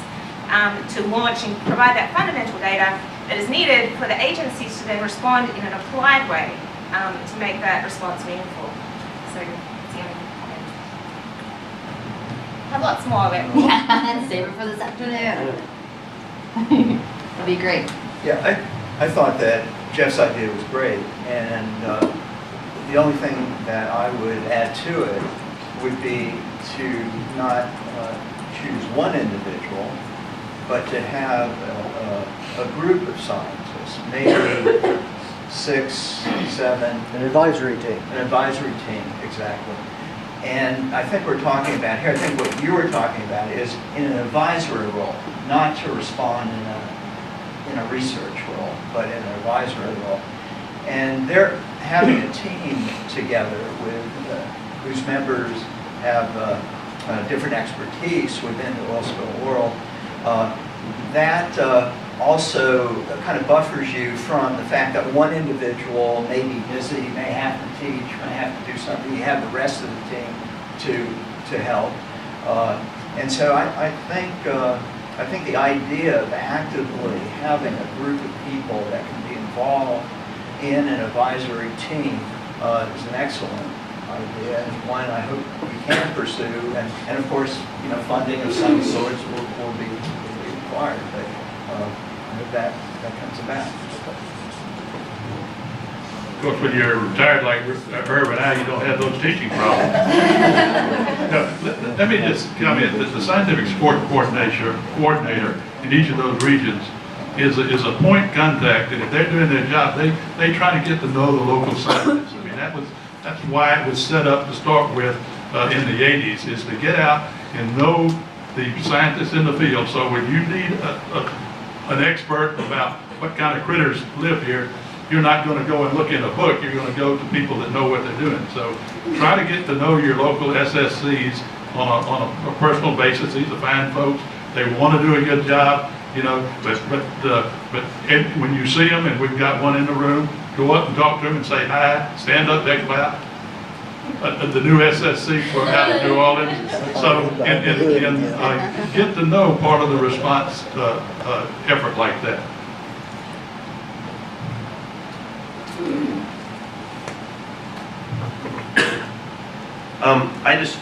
to launch and provide that fundamental data that is needed for the agencies to then respond in an applied way to make that response meaningful. So, that's the only comment. I have lots more of it. Yeah, save it for this afternoon. That'd be great. Yeah, I thought that Jeff's idea was great, and the only thing that I would add to it would be to not choose one individual, but to have a group of scientists, maybe 6, 7. An advisory team. An advisory team, exactly. And I think we're talking about here, I think what you were talking about is in an advisory role, not to respond in a research role, but in an advisory role. And they're having a team together with whose members have different expertise within the oil spill world. That also kind of buffers you from the fact that one individual may be busy, may have to teach, may have to do something. You have the rest of the team to help. And so I think the idea of actively having a group of people that can be involved in an advisory team is an excellent idea, and one I hope we can pursue. And of course, you know, funding of some sorts will be required, but I hope that comes about. Of course, when you're retired like Herb and I, you don't have those teaching problems. No, let me just comment that the scientific support coordinator in each of those regions is a point contact, and if they're doing their job, they try to get to know the local scientists. I mean, that's why it was set up to start with in the 80s, is to get out and know the scientists in the field. So when you need an expert about what kind of critters live here, you're not going to go and look in a book, you're going to go to people that know what they're doing. So try to get to know your local SSCs on a personal basis. These are fine folks. They want to do a good job, you know, but when you see them, and we've got one in the room, go up and talk to them and say hi, stand up, take clap. The new SSC for out of New Orleans. So, and get to know part of the response effort like that. I just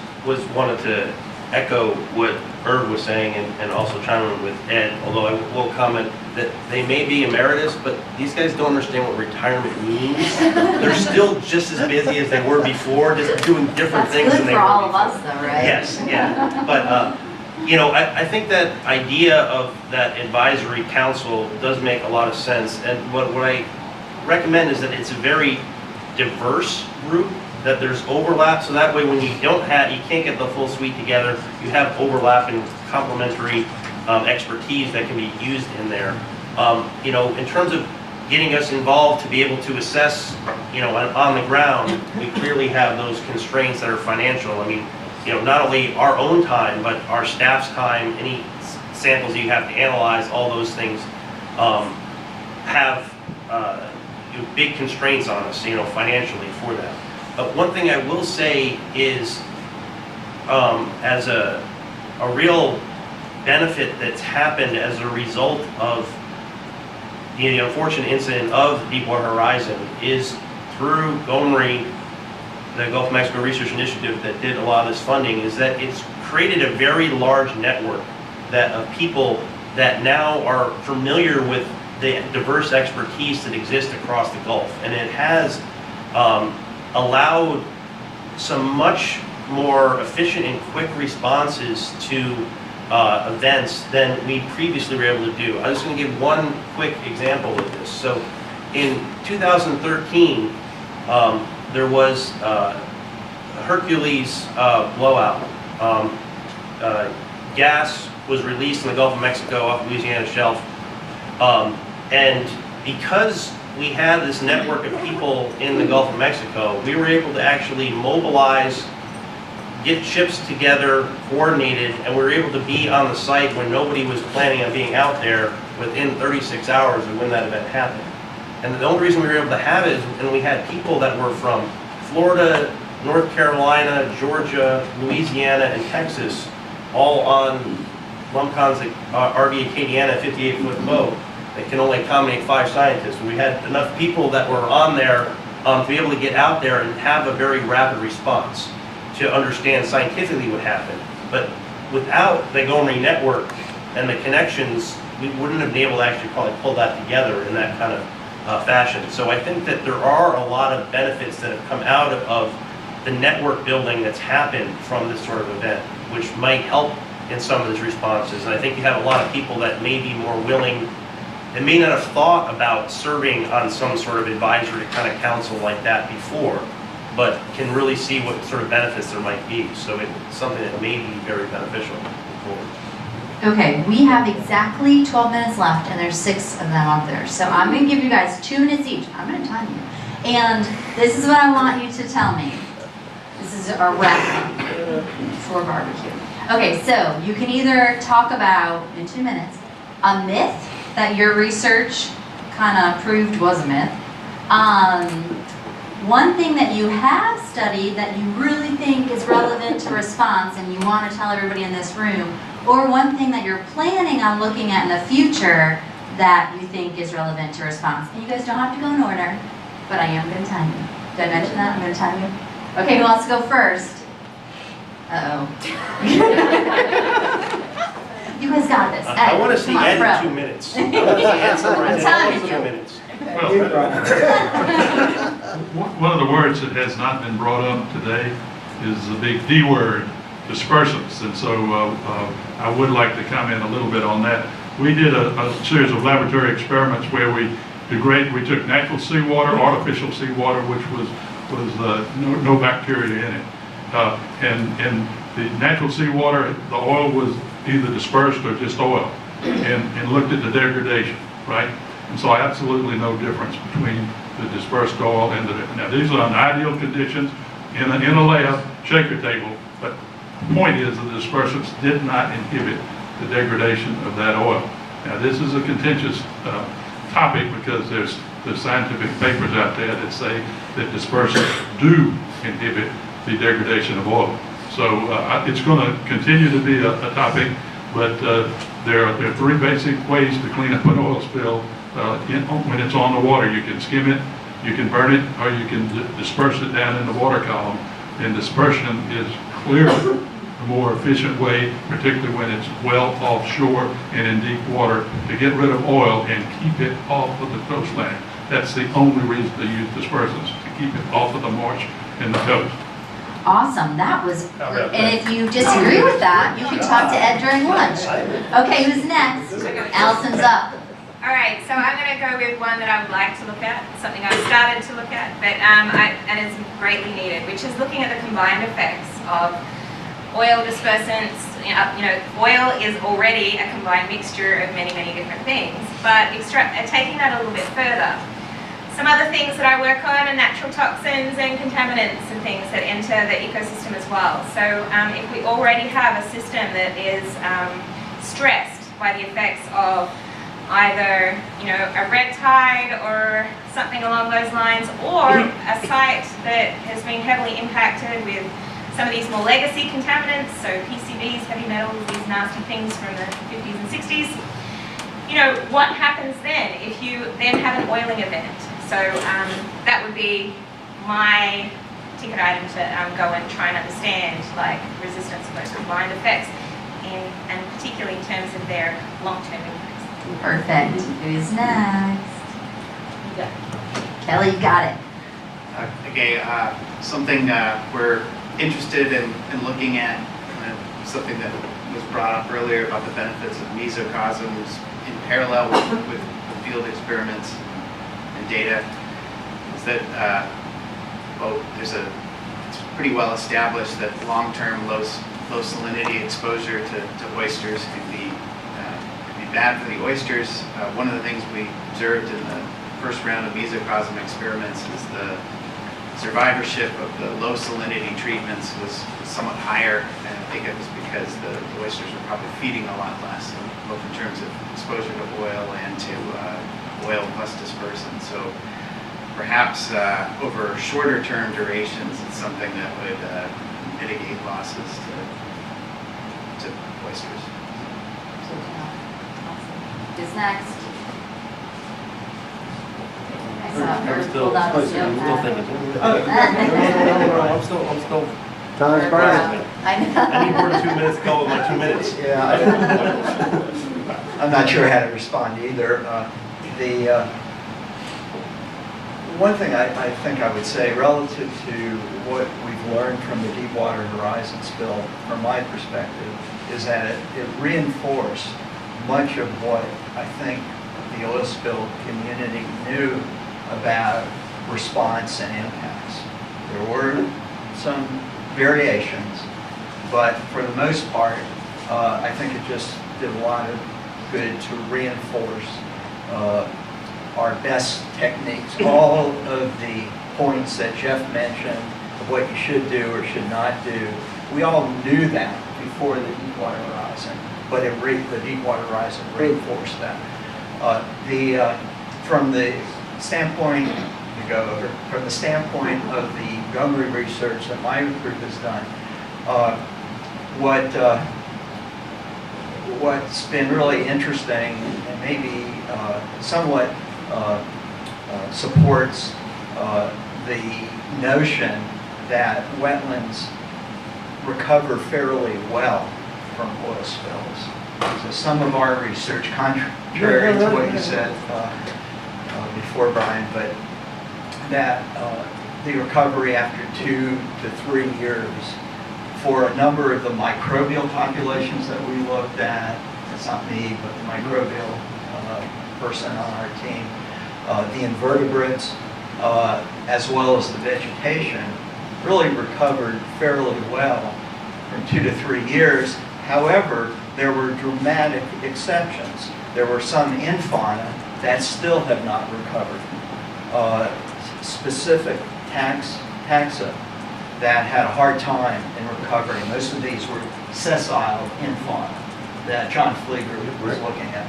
wanted to echo what Herb was saying and also chime in with Ed, although I will comment that they may be emeritus, but these guys don't understand what retirement means. They're still just as busy as they were before, just doing different things than they were before. That's good for all of us though, right? Yes, yeah. But, you know, I think that idea of that advisory council does make a lot of sense. And what I recommend is that it's a very diverse group, that there's overlap, so that way when you can't get the full suite together, you have overlap and complementary expertise that can be used in there. You know, in terms of getting us involved to be able to assess, you know, on the ground, we clearly have those constraints that are financial. I mean, you know, not only our own time, but our staff's time, any samples you have to analyze, all those things have big constraints on us, you know, financially for that. But one thing I will say is, as a real benefit that's happened as a result of the unfortunate incident of Deepwater Horizon is through GOMRI the Gulf of Mexico Research Initiative that did a lot of this funding, is that it's created a very large network of people that now are familiar with the diverse expertise that exists across the Gulf. And it has allowed some much more efficient and quick responses to events than we previously were able to do. I'm just going to give one quick example of this. So in 2013, there was a Hercules blowout. Gas was released in the Gulf of Mexico off Louisiana shelf. And because we had this network of people in the Gulf of Mexico, we were able to actually mobilize, get ships together, coordinated, and we were able to be on the site when nobody was planning on being out there within 36 hours of when that event happened. And the only reason we were able to have it is, and we had people that were from Florida, North Carolina, Georgia, Louisiana, and Texas, all on Longterm's RV Acadiana 58-foot boat that can only accommodate 5 scientists. And we had enough people that were on there to be able to get out there and have a very rapid response to understand scientifically what happened. But without the Gomery network and the connections, we wouldn't have been able to actually probably pull that together in that kind of fashion. So I think that there are a lot of benefits that have come out of the network building that's happened from this sort of event, which might help in some of these responses. And I think you have a lot of people that may be more willing, that may not have thought about serving on some sort of advisory kind of council like that before, but can really see what sort of benefits there might be. So it's something that may be very beneficial moving forward. Okay, we have exactly 12 minutes left, and there's 6 of them up there. So I'm going to give you guys 2 minutes each. I'm going to time you. And this is what I want you to tell me. This is our wrap for barbecue. Okay, so you can either talk about, in 2 minutes, a myth that your research kind of proved was a myth. One thing that you have studied that you really think is relevant to response and you want to tell everybody in this room, or one thing that you're planning on looking at in the future that you think is relevant to response. And you guys don't have to go in order, but I am going to time you. Did I mention that? I'm going to time you. Okay, who wants to go first? Uh-oh. You guys got this. I want to see Ed in 2 minutes. I want to see Ed somewhere in 2 minutes. One of the words that has not been brought up today is the big D word, dispersants. And so I would like to comment a little bit on that. We did a series of laboratory experiments where we took natural seawater, artificial seawater, which was no bacteria in it. And the natural seawater, the oil was either dispersed or just oil, and looked at the degradation, right? And so absolutely no difference between the dispersed oil and now these are in ideal conditions in a lab, shaker table, but the point is the dispersants did not inhibit the degradation of that oil. Now this is a contentious topic because there's scientific papers out there that say that dispersants do inhibit the degradation of oil. So it's going to continue to be a topic, but there are 3 basic ways to clean up an oil spill when it's on the water. You can skim it, you can burn it, or you can disperse it down in the water column. And dispersion is clearly a more efficient way, particularly when it's well offshore and in deep water, to get rid of oil and keep it off of the coastline. That's the only reason to use dispersants, to keep it off of the marsh and the coast. Awesome, that was, and if you disagree with that, you can talk to Ed during lunch. Okay, who's next? Allison's up. All right, so I'm going to go with one that I would like to look at, something I've started to look at, but and it's greatly needed, which is looking at the combined effects of oil dispersants. Oil is already a combined mixture of many, many different things, but taking that a little bit further. Some other things that I work on are natural toxins and contaminants and things that enter the ecosystem as well. So if we already have a system that is stressed by the effects of either a red tide or something along those lines, or a site that has been heavily impacted with some of these more legacy contaminants, so PCBs, heavy metals, these nasty things from the 50s and 60s, what happens then if you then have an oiling event? So that would be my ticket item to go and try and understand like resistance versus combined effects, and particularly in terms of their long-term impacts. Perfect. Who's next? Kelly, you got it. Okay, something we're interested in looking at, something that was brought up earlier about the benefits of mesocosms in parallel with field experiments and data, is that it's pretty well established that long-term low salinity exposure to oysters can be bad for the oysters. One of the things we observed in the first round of mesocosm experiments is the survivorship of the low salinity treatments was somewhat higher, and I think it was because the oysters were probably feeding a lot less, both in terms of exposure to oil and to oil plus dispersant. So perhaps over shorter term durations, it's something that would mitigate losses to oysters. Who's next? I'm still Time's burning. I need more than 2 minutes to go with my 2 minutes. Yeah, I'm not sure how to respond either. One thing I think I would say relative to what we've learned from the Deepwater Horizon spill, from my perspective, is that it reinforced much of what I think the oil spill community knew about response and impacts. There were some variations, but for the most part, I think it just did a lot of good to reinforce our best techniques. All of the points that Jeff mentioned of what you should do or should not do, we all knew that before the Deepwater Horizon, but the Deepwater Horizon reinforced that. From the standpoint of the Montgomery research that my group has done, what's been really interesting and maybe somewhat supports the notion that wetlands recover fairly well from oil spills. So some of our research, contrary to what you said before, Brian, but that the recovery after 2 to 3 years for a number of the microbial populations that we looked at, it's not me, but the microbial person on our team, the invertebrates, as well as the vegetation, really recovered fairly well from 2 to 3 years. However, there were dramatic exceptions. There were some in fauna that still have not recovered. Specific taxa that had a hard time in recovering. Most of these were sessile in fauna that John Flieger was looking at.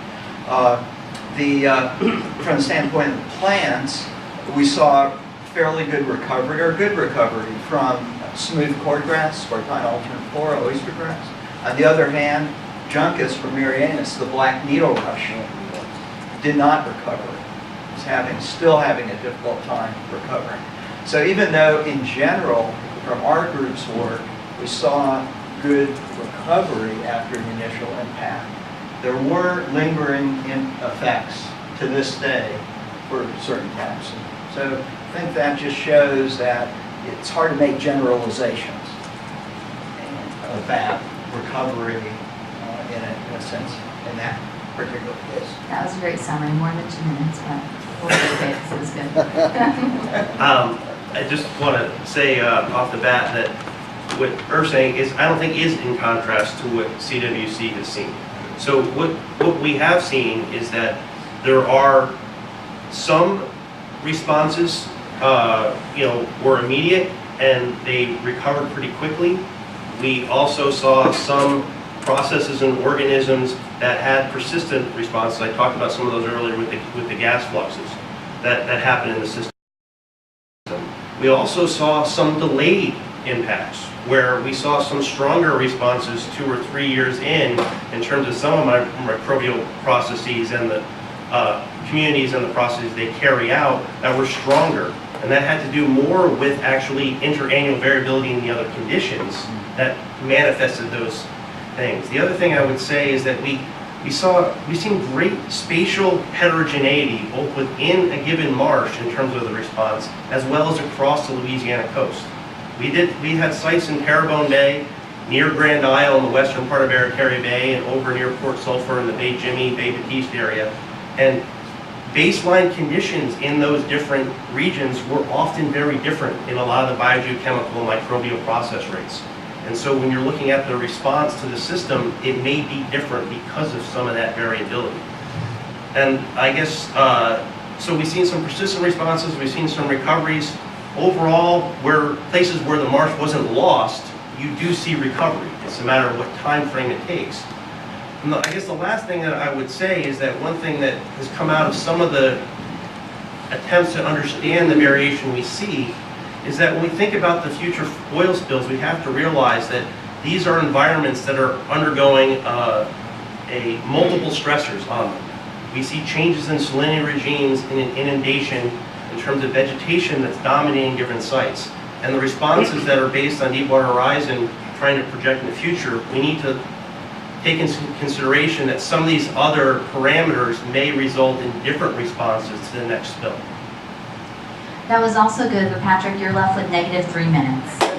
From the standpoint of the plants, we saw fairly good recovery, or good recovery, from smooth cordgrass, Spartina alterniflora, oystergrass. On the other hand, Juncus vermirianus, the black needle rush, did not recover. It's still having a difficult time recovering. So even though in general, from our group's work, we saw good recovery after the initial impact, there were lingering effects to this day for certain taxa. So I think that just shows that it's hard to make generalizations about recovery in a sense in that particular case. That was a great summary, more than 2 minutes, but we'll be okay, so it was good. I just want to say off the bat that what Irv's saying is, I don't think is in contrast to what CWC has seen. So what we have seen is that there are some responses, were immediate and they recovered pretty quickly. We also saw some processes and organisms that had persistent responses. I talked about some of those earlier with the gas fluxes that happen in the system. We also saw some delayed impacts where we saw some stronger responses 2 or 3 years in terms of some of my microbial processes and the communities and the processes they carry out that were stronger And that had to do more with actually interannual variability in the other conditions that manifested those things. The other thing I would say is that we've seen great spatial heterogeneity both within a given marsh in terms of the response, as well as across the Louisiana coast. We had sites in Terrebonne Bay, near Grand Isle in the western part of Barataria Bay, and over near Port Sulphur in the Bay Jimmy, Bay Batiste area. And baseline conditions in those different regions were often very different in a lot of the biogeochemical and microbial process rates. And so when you're looking at the response to the system, it may be different because of some of that variability. And I guess, so we've seen some persistent responses, we've seen some recoveries. Overall, places where the marsh wasn't lost, you do see recovery. It's a matter of what time frame it takes. And I guess the last thing that I would say is that one thing that has come out of some of the attempts to understand the variation we see is that when we think about the future oil spills, we have to realize that these are environments that are undergoing multiple stressors on them. We see changes in salinity regimes and in inundation in terms of vegetation that's dominating different sites. And the responses that are based on Deepwater Horizon trying to project in the future, we need to take into consideration that some of these other parameters may result in different responses to the next spill. That was also good, but Patrick, you're left with -3 minutes. All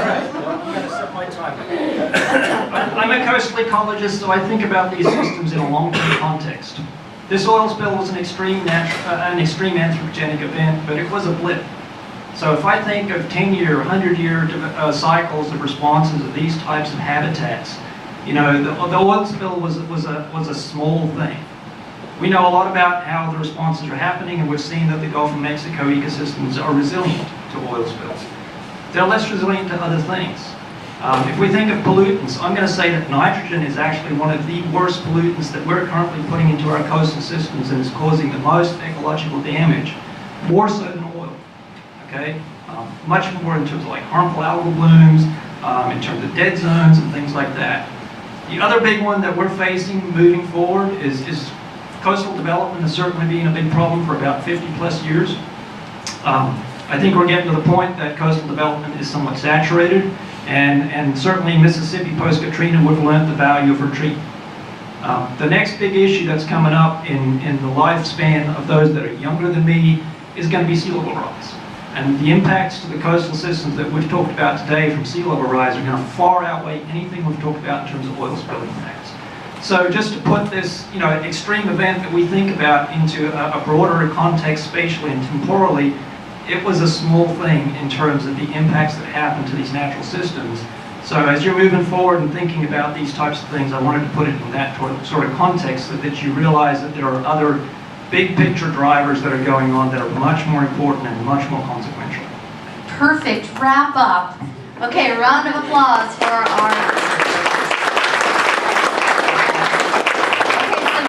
right, well, I'm going to set my time. I'm a coastal ecologist, so I think about these systems in a long-term context. This oil spill was an extreme anthropogenic event, but it was a blip. So if I think of 10-year, 100-year cycles of responses of these types of habitats, you know, the oil spill was a small thing. We know a lot about how the responses are happening, and we've seen that the Gulf of Mexico ecosystems are resilient to oil spills. They're less resilient to other things. If we think of pollutants, I'm going to say that nitrogen is actually one of the worst pollutants that we're currently putting into our coastal systems, and is causing the most ecological damage, more so than oil. Okay, much more in terms of like harmful algal blooms, in terms of dead zones and things like that. The other big one that we're facing moving forward is coastal development has certainly been a big problem for about 50 plus years. I think we're getting to the point that coastal development is somewhat saturated, and certainly in Mississippi post-Katrina we've learned the value of retreat. The next big issue that's coming up in the lifespan of those that are younger than me is going to be sea level rise. And the impacts to the coastal systems that we've talked about today from sea level rise are going to far outweigh anything we've talked about in terms of oil spill impacts. So just to put this, you know, extreme event that we think about into a broader context spatially and temporally, it was a small thing in terms of the impacts that happen to these natural systems. So as you're moving forward and thinking about these types of things, I wanted to put it in that sort of context so that you realize that there are other big picture drivers that are going on that are much more important and much more consequential. Perfect wrap up. Okay, round of applause for our